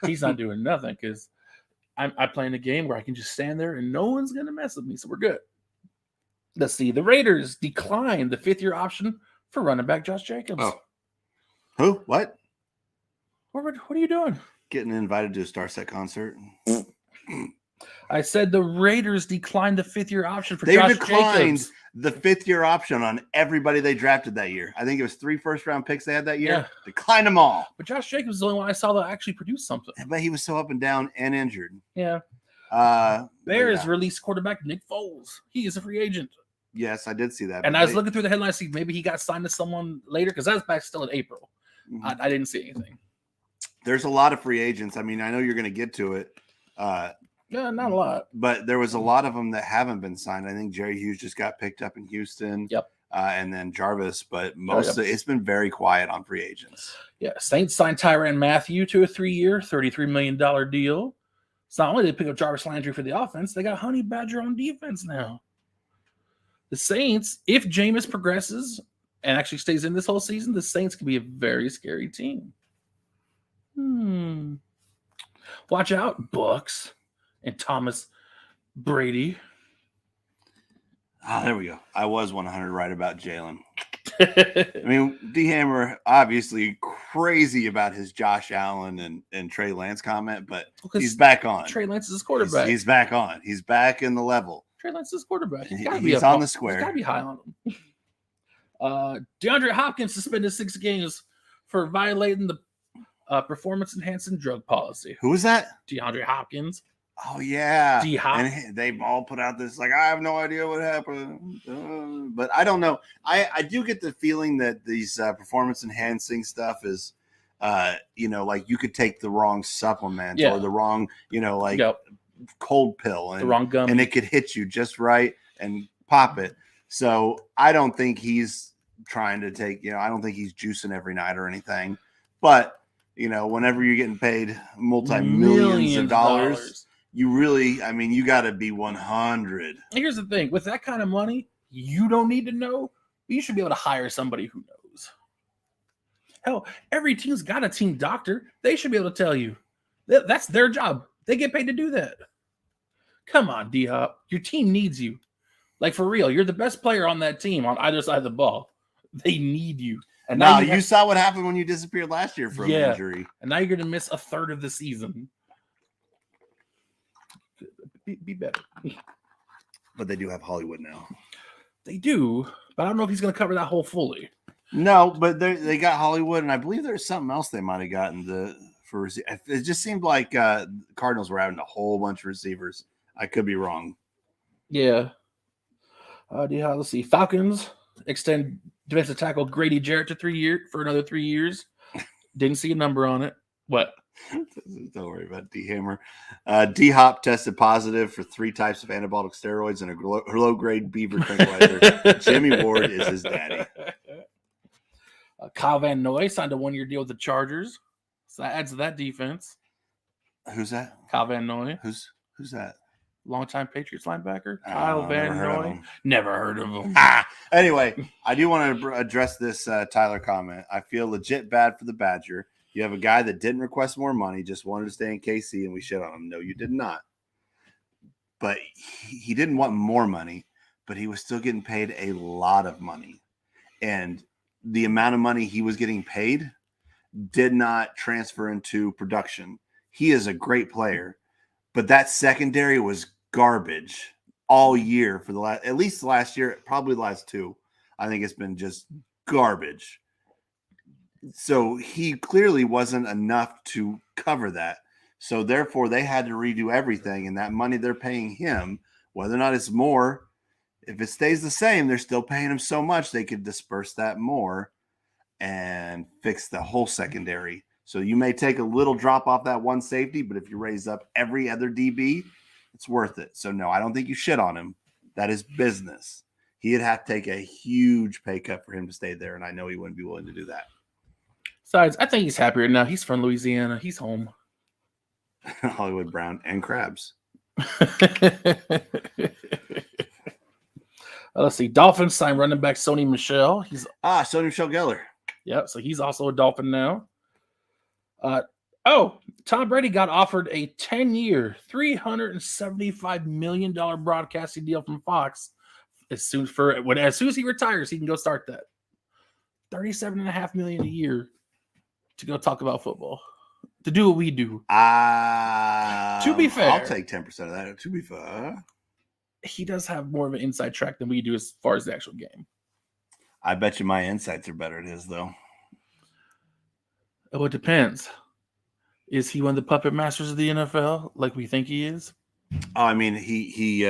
He's not doing nothing because I'm playing a game where I can just stand there and no one's going to mess with me. So we're good. Let's see. The Raiders declined the 5th-year option for running back Josh Jacobs. Oh. Who? What? What are you doing? Getting invited to a Starset concert. I said the Raiders declined the 5th-year option for They Josh declined Jacobs. the 5th-year option on everybody they drafted that year. I think it was 3 first-round picks they had that year. Yeah. Declined them all. But Josh Jacobs is the only one I saw that actually produced something. But he was so up and down and injured. Yeah. Bears released quarterback Nick Foles. He is a free agent. Yes, I did see that. And I was looking through the headlines, see maybe he got signed to someone later because that's back still in April. Mm-hmm. I didn't see anything. There's a lot of free agents. I mean, I know you're going to get to it. Yeah, not a lot. But there was a lot of them that haven't been signed. I think Jerry Hughes just got picked up in Houston. Yep. and then Jarvis, but it's been very quiet on free agents. Yeah, Saints signed Tyrann Mathieu to a 3-year, $33 million deal. So not only did they pick up Jarvis Landry for the offense, they got Honey Badger on defense now. The Saints, if Jameis progresses and actually stays in this whole season, the Saints could be a very scary team. Watch out, Bucks and Thomas Brady. There we go. I was 100 right about Jalen. I mean, D-Hammer obviously crazy about his Josh Allen and Trey Lance comment, but he's back on. Trey Lance is his quarterback. He's back on. He's back in the level. Trey Lance is quarterback. He's on the square. He's got to be high on him. DeAndre Hopkins suspended 6 games for violating the performance-enhancing drug policy. Who was that? DeAndre Hopkins. Oh, yeah. D-Hop. And they've all put out this, like, I have no idea what happened. But I don't know. I do get the feeling that these performance-enhancing stuff is, like you could take the wrong supplement or the wrong, cold pill. And, the wrong gum. And it could hit you just right and pop it. So I don't think he's trying to take, I don't think he's juicing every night or anything. But, whenever you're getting paid multi-millions of dollars, you really, you got to be 100. Here's the thing. With that kind of money, you don't need to know. You should be able to hire somebody who knows. Hell, every team's got a team doctor. They should be able to tell you. That's their job. They get paid to do that. Come on, D-Hop. Your team needs you. Like, for real. You're the best player on that team on either side of the ball. They need you. And now you saw what happened when you disappeared last year from an injury. And now you're going to miss a third of the season. Be better. But they do have Hollywood now. They do, but I don't know if he's going to cover that hole fully. No, but they got Hollywood, and I believe there's something else they might have gotten for. It just seemed like Cardinals were having a whole bunch of receivers. I could be wrong. Yeah. Let's see. Falcons extend defensive tackle Grady Jarrett to 3 years for another 3 years. Didn't see a number on it. What? Don't worry about D-Hammer. D-Hop tested positive for 3 types of anabolic steroids and a low-grade beaver tranquilizer. Jimmy Ward is his daddy. Kyle Van Noy signed a 1-year deal with the Chargers. So that adds to that defense. Who's that? Kyle Van Noy. Who's that? Longtime Patriots linebacker. Kyle Van Noy. Never heard of him. Anyway, I do want to address this Tyler comment. I feel legit bad for the Badger. You have a guy that didn't request more money, just wanted to stay in KC, and we shit on him. No, you did not. But he didn't want more money, but he was still getting paid a lot of money. And the amount of money he was getting paid did not transfer into production. He is a great player, but that secondary was garbage all year for at least last year, probably the last 2. I think it's been just garbage. So he clearly wasn't enough to cover that. So therefore, they had to redo everything. And that money they're paying him, whether or not it's more, if it stays the same, they're still paying him so much they could disperse that more and fix the whole secondary. So you may take a little drop off that one safety, but if you raise up every other DB, it's worth it. So no, I don't think you shit on him. That is business. He'd have to take a huge pay cut for him to stay there, and I know he wouldn't be willing to do that. Besides, I think he's happier now. He's from Louisiana. He's home. Hollywood Brown and crabs. Let's see. Dolphins signed running back Sony Michel. Sony Michel Geller. Yeah, so he's also a Dolphin now. Tom Brady got offered a 10-year, $375 million broadcasting deal from Fox. As soon as he retires, he can go start that. $37.5 million a year to go talk about football, to do what we do. To be fair, I'll take 10% of that. To be fair, he does have more of an inside track than we do as far as the actual game. I bet you my insights are better than his, though. Oh, it depends. Is he one of the puppet masters of the NFL, like we think he is? Oh, I mean, he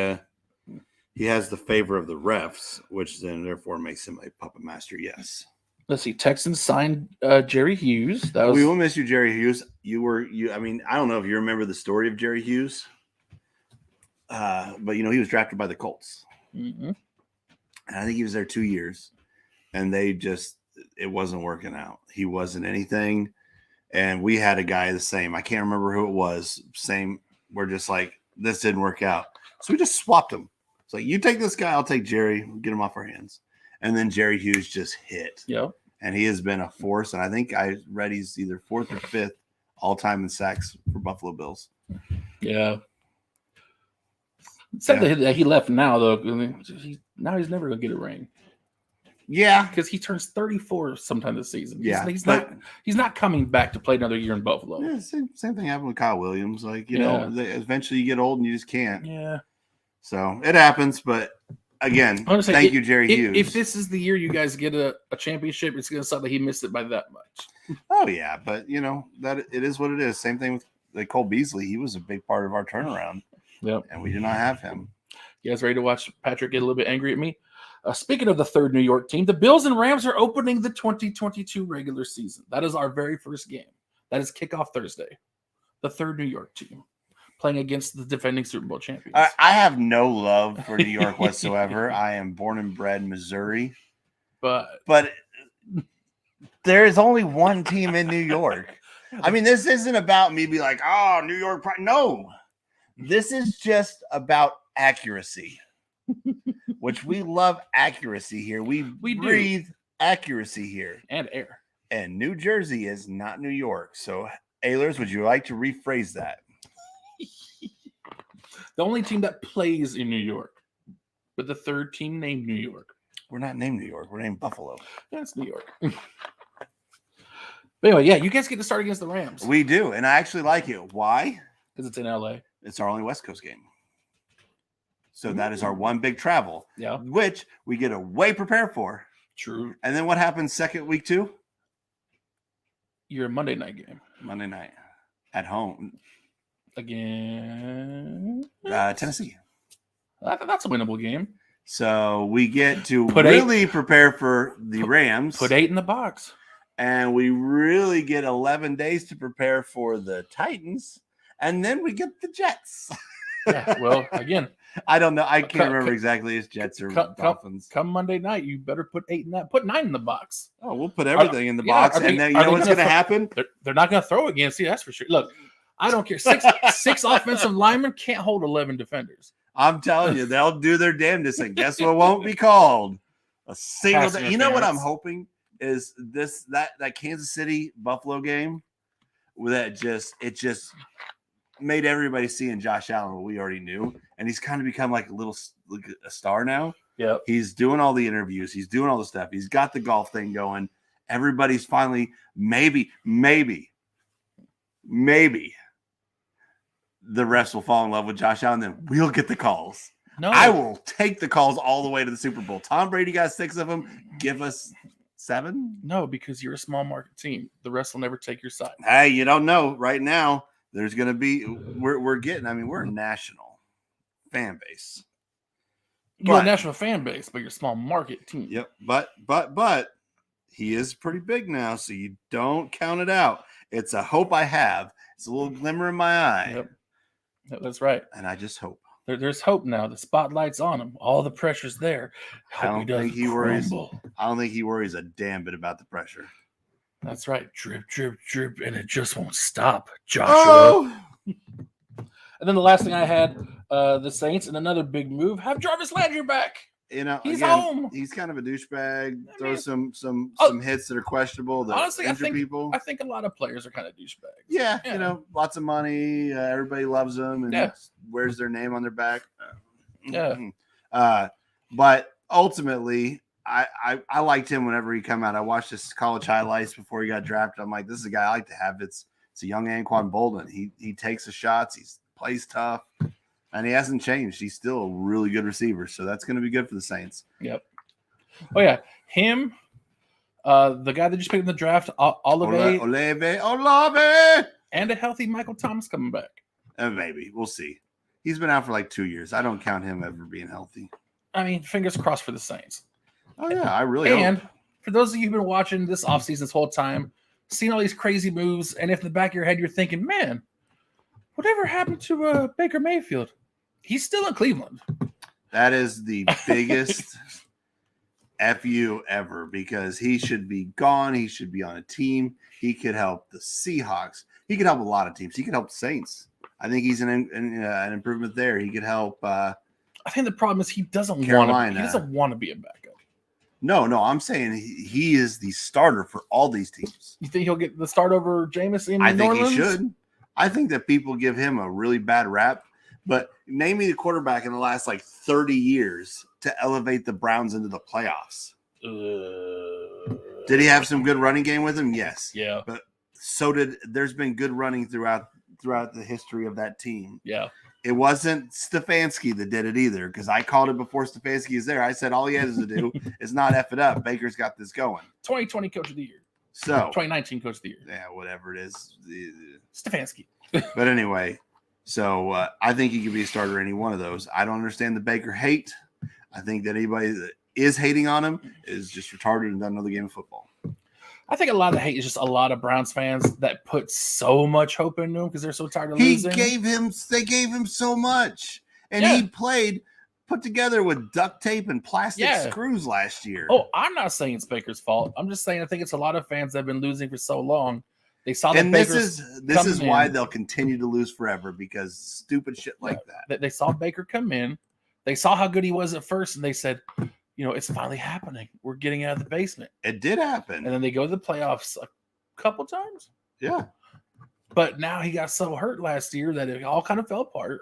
has the favor of the refs, which then therefore makes him a puppet master. Yes. Let's see. Texans signed Jerry Hughes. We will miss you, Jerry Hughes. I mean, I don't know if you remember the story of Jerry Hughes, but he was drafted by the Colts. Mm-hmm. And I think he was there 2 years, and it wasn't working out. He wasn't anything. And we had a guy the same. I can't remember who it was. Same. We're just like, this didn't work out. So we just swapped him. It's like, you take this guy, I'll take Jerry. Get him off our hands. And then Jerry Hughes just hit. Yep. And he has been a force. And I think I read he's either 4th or 5th all-time in sacks for Buffalo Bills. Yeah. Sad that he left now, though. Now he's never going to get a ring. Yeah, because he turns 34 sometime this season. He's not coming back to play another year in Buffalo. Yeah, same thing happened with Kyle Williams. Like, you know, eventually you get old and you just can't. Yeah. So it happens, but again, thank you, Jerry Hughes. If this is the year you guys get a championship, it's going to suck that he missed it by that much. Oh yeah, but you know that it is what it is. Same thing with like Cole Beasley. He was a big part of our turnaround. Yep. And we did not have him. You guys ready to watch Patrick get a little bit angry at me? Speaking of the third New York team, the Bills and Rams are opening the 2022 regular season. That is our very first game. That is kickoff Thursday. The third New York team playing against the defending Super Bowl champions. I have no love for New York whatsoever. I am born and bred in Missouri. But there is only one team in New York. I mean, this isn't about me being like, oh, New York. No. This is just about accuracy. Which we love accuracy here. We breathe accuracy here. And air. And New Jersey is not New York. So, Ahlers, would you like to rephrase that? The only team that plays in New York, but the third team named New York. We're not named New York. We're named Buffalo. Yeah, it's New York. But anyway, yeah, you guys get to start against the Rams. We do. And I actually like it. Why? Because it's in LA. It's our only West Coast game. So that is our one big travel, which we get to way prepare for. True. And then what happens second week 2? Your Monday night game. Monday night at home. Again. Tennessee. That's a winnable game. So we get to prepare for the Rams. Put 8 in the box. And we really get 11 days to prepare for the Titans. And then we get the Jets. Yeah, well, again. I don't know. I can't remember exactly if Jets or Dolphins. Come Monday night, you better put 8 in that. Put 9 in the box. Oh, we'll put everything in the box. And then you know what's going to happen? They're not going to throw against you. That's for sure. Look, I don't care. Six offensive linemen can't hold 11 defenders. I'm telling you, they'll do their damnedest. And guess what won't be called? A single day. You know what I'm hoping is that Kansas City Buffalo game that just made everybody seeing Josh Allen what we already knew, and he's kind of become like a star now. Yeah, he's doing all the interviews, he's doing all the stuff, he's got the golf thing going. Everybody's finally maybe the refs will fall in love with Josh Allen. Then we'll get the calls. No, I will take the calls all the way to the Super Bowl. Tom Brady got 6 of them. Give us 7. No, because you're a small market team. The refs will never take your side. Hey, you don't know right now. There's going to be we're a national fan base. You're a national fan base, but you're a small market team. Yep. But he is pretty big now, so you don't count it out. It's a hope I have. It's a little glimmer in my eye. Yep. That's right. And I just hope. There's hope now. The spotlight's on him. All the pressure's there. I don't think he worries. I don't think he worries a damn bit about the pressure. That's right. Drip, drip, drip, and it just won't stop, Joshua. Oh! And then the last thing I had, the Saints, and another big move, have Jarvis Landry back. You know, he's home. He's kind of a douchebag. Throws some hits that are questionable. That honestly, I think people. I think a lot of players are kind of douchebags. Yeah, you know, lots of money. Everybody loves them and wears their name on their back. Yeah. But ultimately, I liked him whenever he come out. I watched his college highlights before he got drafted. I'm like, this is a guy I like to have. It's a young Anquan Bolden. He takes the shots. He plays tough. And he hasn't changed. He's still a really good receiver. So that's going to be good for the Saints. Yep. Oh, yeah. Him, the guy that just picked in the draft, Olave. And a healthy Michael Thomas coming back. Maybe. We'll see. He's been out for like 2 years. I don't count him ever being healthy. I mean, fingers crossed for the Saints. Oh, yeah. I really And hope. For those of you who've been watching this offseason this whole time, seeing all these crazy moves, and if in the back of your head you're thinking, man, whatever happened to Baker Mayfield? He's still in Cleveland. That is the biggest F you ever, because he should be gone. He should be on a team. He could help the Seahawks. He could help a lot of teams. He could help the Saints. I think he's an improvement there. He could help. I think the problem is he doesn't Carolina. He doesn't want to be a backup. No. I'm saying he is the starter for all these teams. You think he'll get the start over Jameis in I New think Orleans? he should. I think that people give him a really bad rap. But name me the quarterback in the last 30 years to elevate the Browns into the playoffs. Did he have some good running game with him? Yes. Yeah. But there's been good running throughout the history of that team. Yeah. It wasn't Stefanski that did it either, because I called it before Stefanski is there. I said all he has to do is not F it up. Baker's got this going. 2020 Coach of the Year. So 2019 Coach of the Year. Yeah, whatever it is. Stefanski. But anyway, so I think he could be a starter any one of those. I don't understand the Baker hate. I think that anybody that is hating on him is just retarded and doesn't know the game of football. I think a lot of the hate is just a lot of Browns fans that put so much hope into him because they're so tired of losing. They gave him so much, and he put together with duct tape and plastic screws last year. Oh, I'm not saying it's Baker's fault. I'm just saying I think it's a lot of fans that have been losing for so long. They saw that and this is why they'll continue to lose forever, because stupid shit like that. They saw Baker come in. They saw how good he was at first, and they said, it's finally happening. We're getting out of the basement. It did happen. And then they go to the playoffs a couple times. Yeah. But now he got so hurt last year that it all kind of fell apart.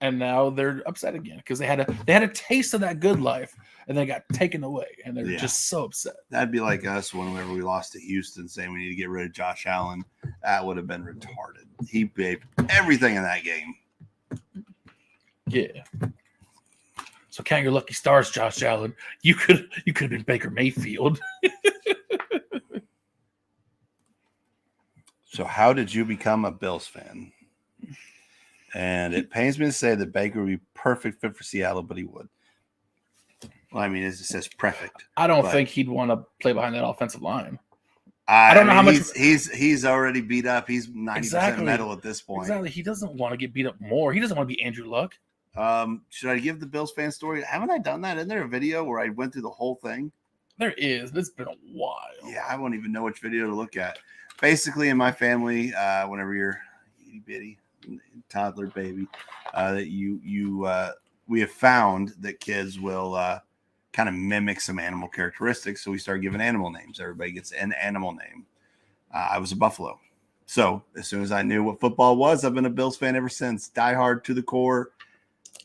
And now they're upset again because they had a taste of that good life and they got taken away. And they're just so upset. That'd be like us whenever we lost to Houston, saying we need to get rid of Josh Allen. That would have been retarded. He gave everything in that game. Yeah. So count your lucky stars, Josh Allen. You could have been Baker Mayfield. So how did you become a Bills fan? And it pains me to say that Baker would be perfect fit for Seattle, but he would. Well, I mean, it says perfect. I don't think he'd want to play behind that offensive line. I don't know how much he's already beat up. He's 90% metal at this point. Exactly. He doesn't want to get beat up more. He doesn't want to be Andrew Luck. Should I give the Bills fan story? Haven't I done that? Isn't there a video where I went through the whole thing? There is. It's been a while. Yeah, I won't even know which video to look at. Basically, in my family, whenever you're itty bitty toddler baby, we have found that kids will kind of mimic some animal characteristics. So we started giving animal names. Everybody gets an animal name. I was a buffalo. So as soon as I knew what football was, I've been a Bills fan ever since. Die hard to the core.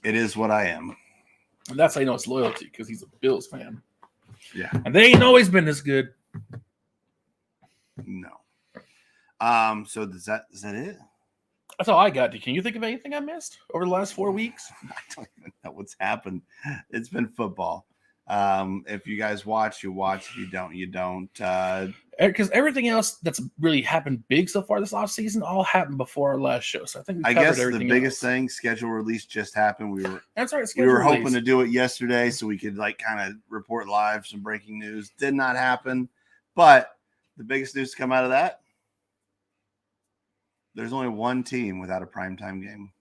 It is what I am. And that's how you know it's loyalty, because he's a Bills fan. Yeah. And they ain't always been this good. No. So is that it? That's all I got. Can you think of anything I missed over the last 4 weeks? I don't even know what's happened. It's been football. If you guys watch, you watch. If you don't, you don't. Because everything else that's really happened big so far this offseason all happened before our last show. So I think we covered everything. The biggest thing, schedule release just happened. That's right. We were hoping to do it yesterday so we could kind of report live some breaking news. Did not happen. But the biggest news to come out of that, there's only one team without a primetime game.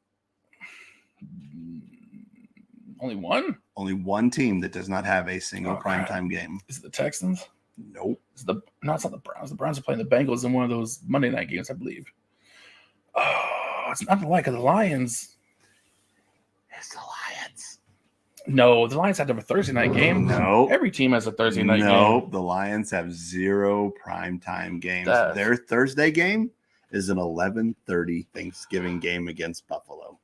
Only one? Only one team that does not have a single primetime game. Is it the Texans? Nope. It's not the Browns. The Browns are playing the Bengals in one of those Monday night games, I believe. Oh, it's not the Lions. It's the Lions. No, the Lions have to have a Thursday night game. No. Every team has a Thursday night game. No, the Lions have 0 primetime games. Their Thursday game is an 11:30 Thanksgiving game against Buffalo.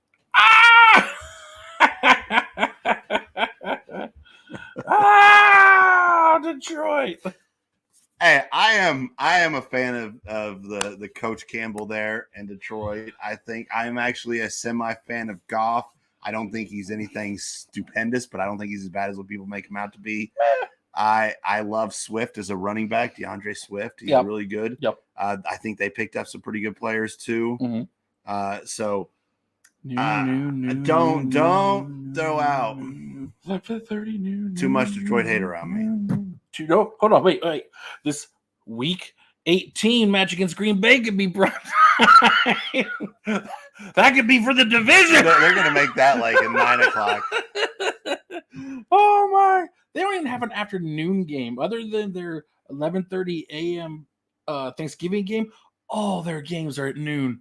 Detroit. Hey, I am a fan of the Coach Campbell there in Detroit. I think I'm actually a semi-fan of Goff. I don't think he's anything stupendous, but I don't think he's as bad as what people make him out to be. I love Swift as a running back, DeAndre Swift. He's really good. Yep. I think they picked up some pretty good players too. Mm-hmm. So don't throw out too much Detroit hate around me. No, hold on, wait. This week 18 match against Green Bay could be brought. That could be for the division. They're going to make that like at 9 o'clock. Oh my! They don't even have an afternoon game other than their 11:30 a.m. Thanksgiving game. All their games are at noon.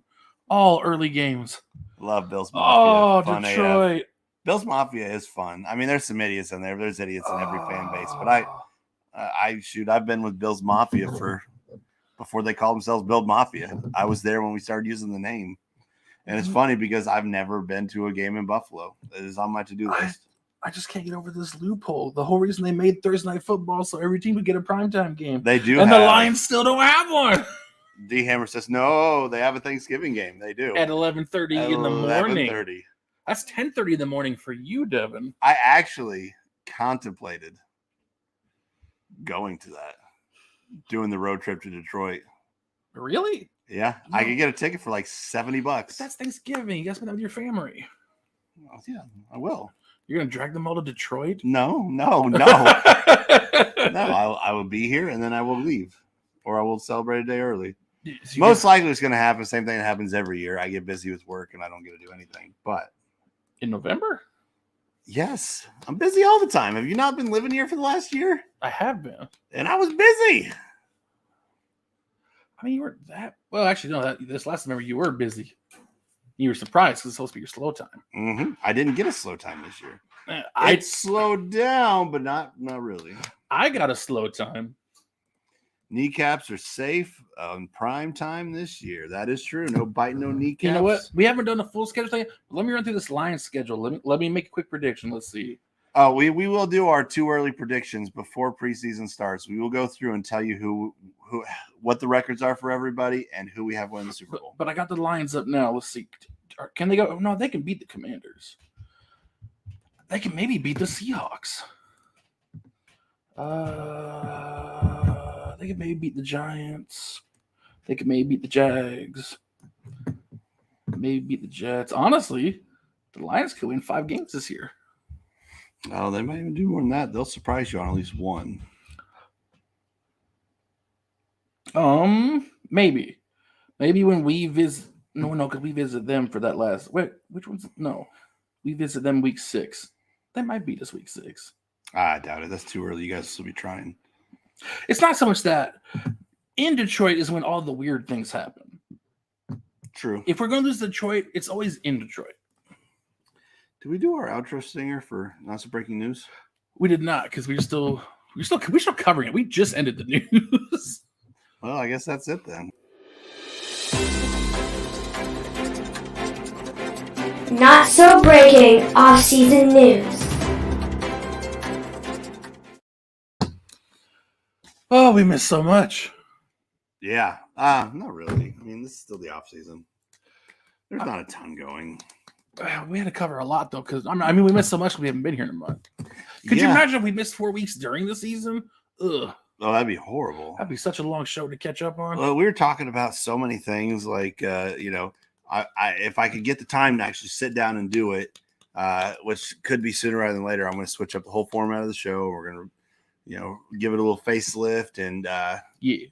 All early games. Love Bills Mafia. Oh, Fun Detroit. AF. Bills Mafia is fun. I mean, there's some idiots in there. There's idiots in every fan base. But I've been with Bills Mafia before they called themselves Build Mafia. I was there when we started using the name. And it's funny because I've never been to a game in Buffalo. It is on my to-do list. I just can't get over this loophole. The whole reason they made Thursday Night Football so every team would get a primetime game. They do, and the Lions still don't have one. D Hammer says no. They have a Thanksgiving game. They do at 11:30 in the morning. 11:30. That's 10:30 in the morning for you, Devin. I actually contemplated going to that, doing the road trip to Detroit. Really? Yeah, no. I could get a ticket for like $70. But that's Thanksgiving. You guys spend that with your family. Well, yeah, I will. You're gonna drag them all to Detroit? No. No, I will be here and then I will leave, or I will celebrate a day early. So most likely, it's gonna happen. Same thing that happens every year. I get busy with work and I don't get to do anything. But in November? Yes, I'm busy all the time. Have you not been living here for the last year? I have been, and I was busy. I mean, you weren't that well. Actually, no. This last November, you were busy. You were surprised because it's supposed to be your slow time. Mm-hmm. I didn't get a slow time this year. I slowed down, but not really. I got a slow time. Kneecaps are safe on prime time this year. That is true. No biting, no kneecaps. You know what? We haven't done a full schedule thing. Let me run through this Lions schedule. Let me make a quick prediction. Let's see. Oh, we will do our 2 early predictions before preseason starts. We will go through and tell you what the records are for everybody and who we have winning the Super Bowl. But I got the Lions up now. Let's see. Can they go? No, they can beat the Commanders. They can maybe beat the Seahawks. They can maybe beat the Giants. They can maybe beat the Jags. Maybe beat the Jets. Honestly, the Lions could win 5 games this year. Oh, they might even do more than that. They'll surprise you on at least one. Maybe when we visit. No, because we visit them for that last. Wait, which one's no? We visit them week 6. They might beat us week 6. I doubt it. That's too early. You guys will be trying. It's not so much that in Detroit is when all the weird things happen. True. If we're going to lose Detroit, it's always in Detroit. Did we do our outro stinger for Not So Breaking News? We did not because we're still covering it. We just ended the news. Well, I guess that's it then. Not So Breaking Off-Season News. Oh, we missed so much. Yeah. Not really. I mean, this is still the off season. There's not a ton going. We had to cover a lot though, because I mean, we missed so much because we haven't been here in a month. Could you imagine if we missed 4 weeks during the season? Ugh. Oh, that'd be horrible. That'd be such a long show to catch up on. Well, we were talking about so many things, like I if I could get the time to actually sit down and do it, which could be sooner rather than later, I'm going to switch up the whole format of the show. We're going to, give it a little facelift and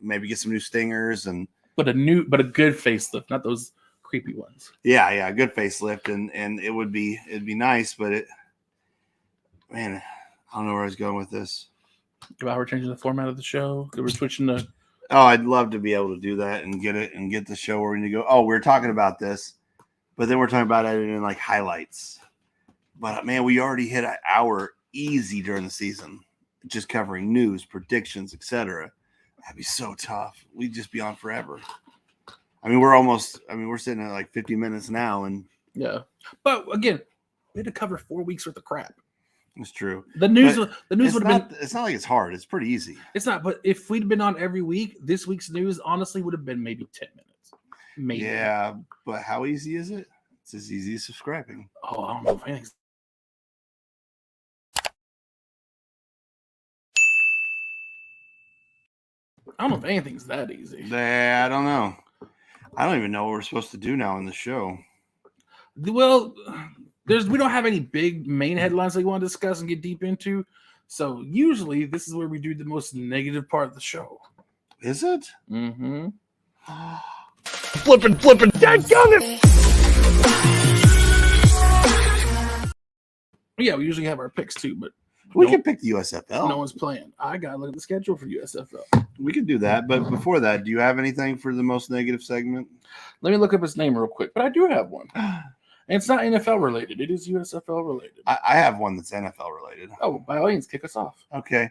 maybe get some new stingers but a good facelift, not those creepy ones. Yeah, good facelift, and it'd be nice, but I don't know where I was going with this. About we're changing the format of the show. We're switching to. Oh, I'd love to be able to do that and get the show where we need to go. Oh, we're talking about this, but then we're talking about editing like highlights. But man, we already hit an hour easy during the season, just covering news, predictions, etc. That'd be so tough. We'd just be on forever. I mean, we're sitting at like 50 minutes now, and yeah. But again, we had to cover 4 weeks worth of crap. It's true. The news would have been. It's not like it's hard. It's pretty easy. It's not. But if we'd been on every week, this week's news honestly would have been maybe 10 minutes. Maybe. Yeah, but how easy is it? It's as easy as subscribing. Oh, I don't know if anything's. I don't know if anything's that easy. I don't know. I don't even know what we're supposed to do now in the show. Well, we don't have any big main headlines that we want to discuss and get deep into. So usually this is where we do the most negative part of the show. Is it? Mm-hmm. Flippin', dadgummit! Yeah, we usually have our picks too, but We can pick the USFL. No one's playing. I got to look at the schedule for USFL. We could do that. But before that, do you have anything for the most negative segment? Let me look up his name real quick. But I do have one. And it's not NFL related. It is USFL related. I have one that's NFL related. Oh, by all means, kick us off. Okay.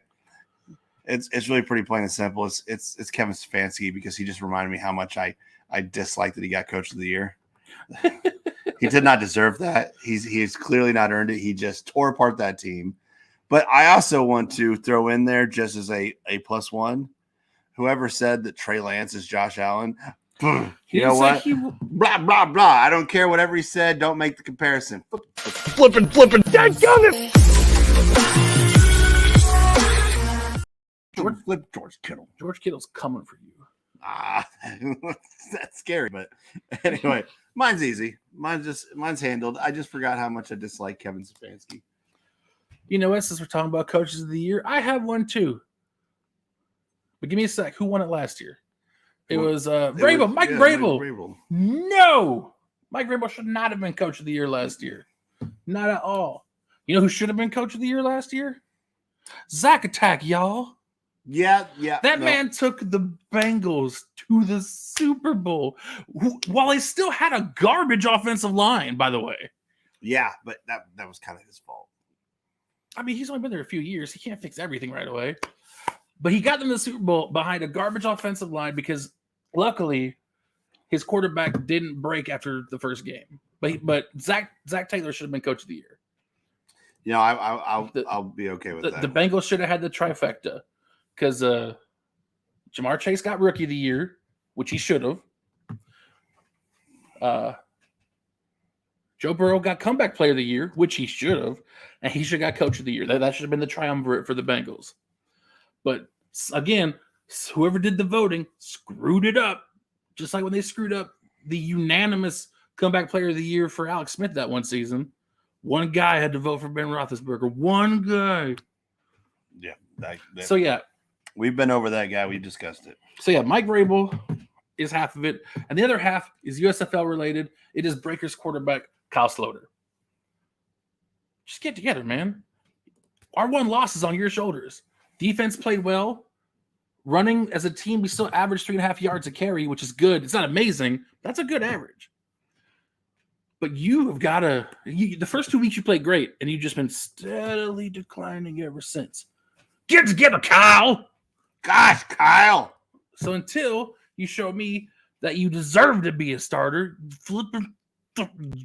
It's really pretty plain and simple. It's Kevin Stefanski because he just reminded me how much I dislike that he got Coach of the Year. He did not deserve that. He's clearly not earned it. He just tore apart that team. But I also want to throw in there just as a +1. Whoever said that Trey Lance is Josh Allen, you know what? Blah, blah, blah. I don't care whatever he said. Don't make the comparison. Flippin', dadgummit! George Kittle. George Kittle's coming for you. That's scary. But anyway, mine's easy. Mine's handled. I just forgot how much I dislike Kevin Stefanski. You know what? Since we're talking about coaches of the year, I have one too. But give me a sec. Who won it last year? It was Vrabel. Mike Vrabel. No! Mike Vrabel should not have been coach of the year last year. Not at all. You know who should have been coach of the year last year? Zach Attack, y'all. Yeah. That man took the Bengals to the Super Bowl while he still had a garbage offensive line, by the way. Yeah, but that was kind of his fault. I mean, he's only been there a few years. He can't fix everything right away. But he got them to the Super Bowl behind a garbage offensive line because luckily his quarterback didn't break after the first game. But Zach Taylor should have been coach of the year. You know, I'll be okay with that. The Bengals should have had the trifecta because Jamar Chase got rookie of the year, which he should have. Joe Burrow got comeback player of the year, which he should have, and he should have got coach of the year. That should have been the triumvirate for the Bengals. But again, whoever did the voting screwed it up, just like when they screwed up the unanimous comeback player of the year for Alex Smith that one season. One guy had to vote for Ben Roethlisberger. One guy. Yeah. So, yeah. We've been over that guy. We've discussed it. So, yeah, Mike Vrabel is half of it. And the other half is USFL related. It is Breakers quarterback Kyle Sloter. Just get together, man. Our one loss is on your shoulders. Defense played well. Running as a team, we still averaged 3.5 yards a carry, which is good. It's not amazing. That's a good average. But you have got to – the first 2 weeks you played great, and you've just been steadily declining ever since. Get together, Kyle. Gosh, Kyle. So until you show me that you deserve to be a starter, flippin', dadgummit.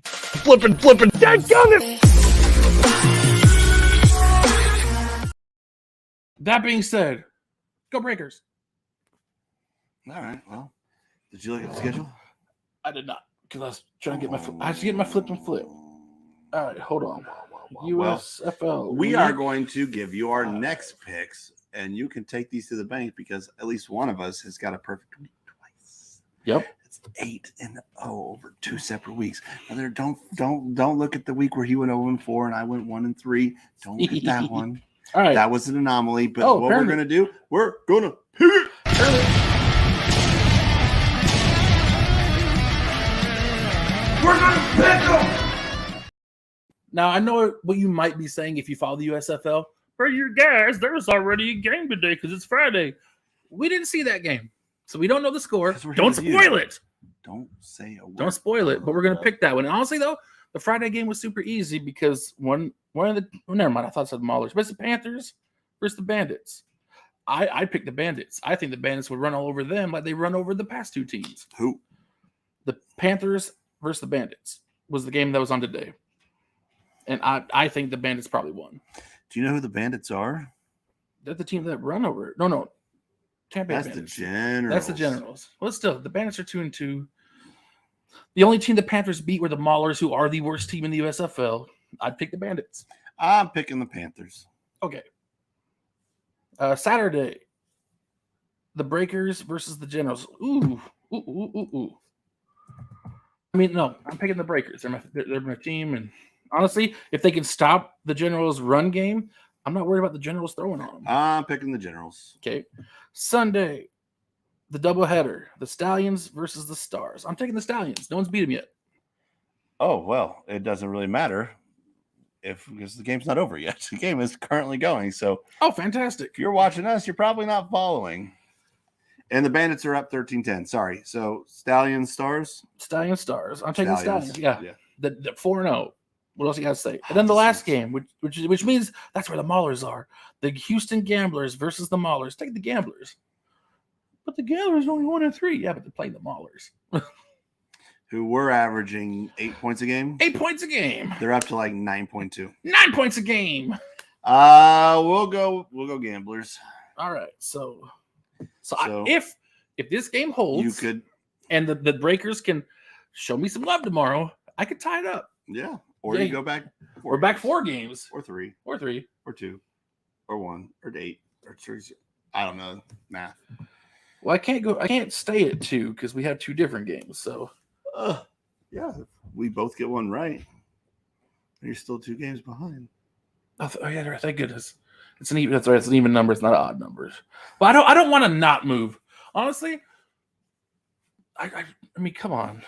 That being said, go Breakers. All right. Well, did you look at the schedule? I did not because I was trying to get I was getting my Flippin Flip. All right, hold on. USFL. We are going to give you our next picks, and you can take these to the bank because at least one of us has got a perfect week twice. Yep. It's 8-0 over 2 separate weeks. Now, don't look at the week where he went 0-4 and I went 1-3. Don't look at that one. All right. That was an anomaly, but what we're going to do, we're going to pick it. We're gonna pick them! Now, I know what you might be saying if you follow the USFL. For you guys, there's already a game today because it's Friday. We didn't see that game, so we don't know the score. Don't spoil it. Don't say a word. Don't spoil it, but we're going to pick that one. And honestly, though, the Friday game was super easy because one of the never mind, I thought it said the Maulers, but it's the Panthers versus the Bandits. I picked the Bandits. I think the Bandits would run all over them like they run over the past two teams. Who? The Panthers versus the Bandits was the game that was on today. And I think the Bandits probably won. Do you know who the Bandits are? They're the team that run over it. No. Tampa Bay That's Bandits. the Generals. That's the Generals. Well, still, the Bandits are 2-2. The only team the Panthers beat were the Maulers, who are the worst team in the USFL. I'd pick the Bandits. I'm picking the Panthers. Okay. Saturday, the Breakers versus the Generals. Ooh. I mean, no, I'm picking the Breakers. They're my team, and honestly, if they can stop the Generals' run game, I'm not worried about the Generals throwing on them. I'm picking the Generals. Okay. Sunday, the doubleheader, the Stallions versus the Stars. I'm taking the Stallions. No one's beat them yet. Oh, well, it doesn't really matter. because the game's not over yet. The game is currently going. So Oh, fantastic. if you're watching us, you're probably not following. And the Bandits are up 13-10. Sorry. So Stallions, Stars. Stallion Stars. I'm taking Stallions. Yeah. Yeah. The 4-0. What else you got to say? And then the last game, which means that's where the Maulers are. The Houston Gamblers versus the Maulers. Take the Gamblers. But the Gamblers only 1-3. Yeah, but they're playing the Maulers. Who were averaging 8 points a game. 8 points a game. They're up to like 9.2. 9 points a game. We'll go Gamblers. All right. So if this game holds, You could, and the Breakers can show me some love tomorrow, I could tie it up. yeah. Or Yeah. you go back. We're back 4 games. Or 3. Or 3. Or 2. Or 1. Or 8. Or 3. I don't know. Math. Well, I can't stay at 2 because we have 2 different games. So Yeah. If we both get one right, you're still 2 games behind. oh yeah, thank goodness. It's an even. That's right. It's an even number. It's not odd numbers. But I don't want to not move. Honestly, I mean, come on.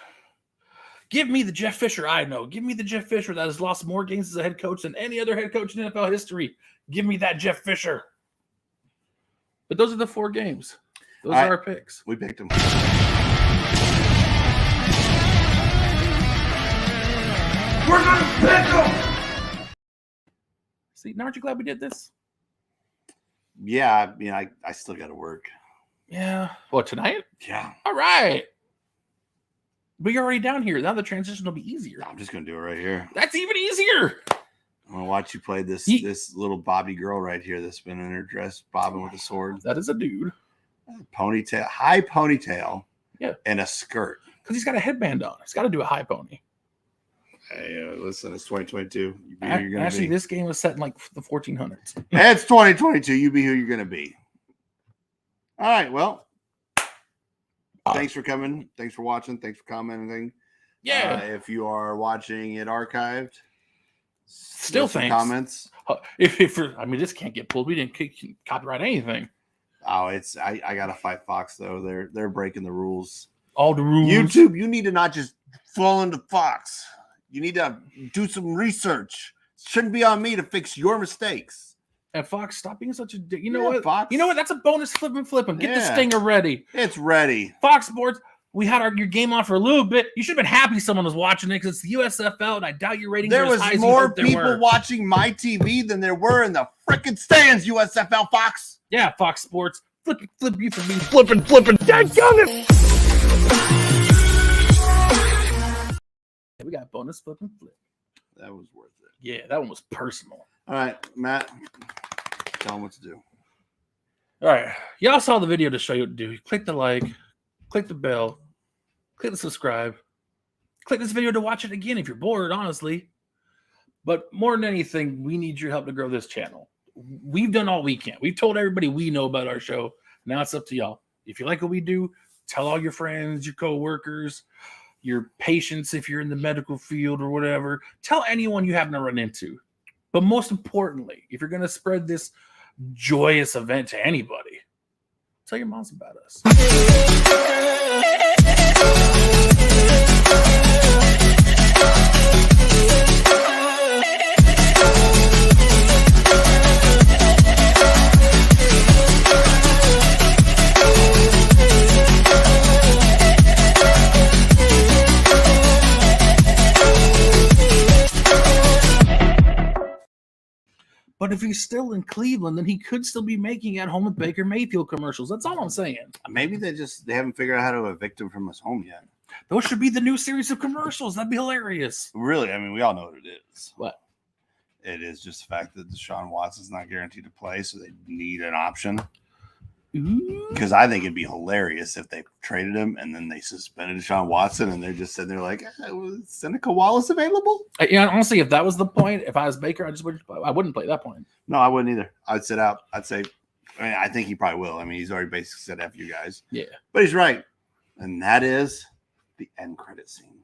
Give me the Jeff Fisher I know. Give me the Jeff Fisher that has lost more games as a head coach than any other head coach in NFL history. Give me that Jeff Fisher. But those are the 4 games. Those are our picks. We picked them. We're gonna pick them. See, now aren't you glad we did this? Yeah. I mean, I still got to work. Yeah. What, tonight? Yeah. All right. But you're already down here. Now the transition will be easier. I'm just going to do it right here. That's even easier. I'm going to watch you play this little Bobby girl right here that's been in her dress, bobbing with a sword. That is a dude. Ponytail, high ponytail. Yeah. And a skirt. Because he's got a headband on. He's got to do a high pony. Hey, listen, it's 2022. You be who you're gonna Actually, be. this game was set in like the 1400s. It's 2022. You be who you're going to be. All right. Well, thanks for coming. Thanks for watching. Thanks for commenting. Yeah. If you are watching it archived, Still leave some thanks. comments. I mean, this can't get pulled. We didn't copyright anything. Oh, I gotta fight Fox though. They're breaking the rules. All the rules. YouTube, you need to not just fall into Fox. You need to do some research. It shouldn't be on me to fix your mistakes. And Fox, stop being such a dick. You know Yeah, what? Fox. You know what? That's a bonus flipping. Get the Yeah. stinger ready. It's ready. Fox Sports, we had your game on for a little bit. You should have been happy someone was watching it because it's the USFL, and I doubt your ratings There are as was high as you more hoped they people were. watching my TV than there were in the frickin' stands, USFL Fox. Yeah, Fox Sports. Flip you for being flipping. Dadgummit. We got bonus flipping flip. That was worth it. Yeah, that one was personal. All right, Matt, tell them what to do. All right. Y'all saw the video to show you what to do. Click the like, click the bell, click the subscribe, click this video to watch it again if you're bored, honestly. But more than anything, we need your help to grow this channel. We've done all we can. We've told everybody we know about our show. Now it's up to y'all. If you like what we do, tell all your friends, your coworkers, your patients if you're in the medical field or whatever. Tell anyone you happen to run into. But most importantly, if you're going to spread this joyous event to anybody, tell your moms about us. But if he's still in Cleveland, then he could still be making at home with Baker Mayfield commercials. That's all I'm saying. Maybe they haven't figured out how to evict him from his home yet. Those should be the new series of commercials. That'd be hilarious. Really, I mean, we all know what it is. What? It is just the fact that Deshaun Watson's not guaranteed to play, so they need an option. Because I think it'd be hilarious if they traded him and then they suspended Deshaun Watson and they're just sitting there like, was Seneca Wallace available? Honestly, if that was the point, if I was Baker, I wouldn't play that point. No, I wouldn't either. I'd sit out. I mean, I think he probably will. I mean, he's already basically said F you guys. Yeah. But he's right. And that is the end credit scene.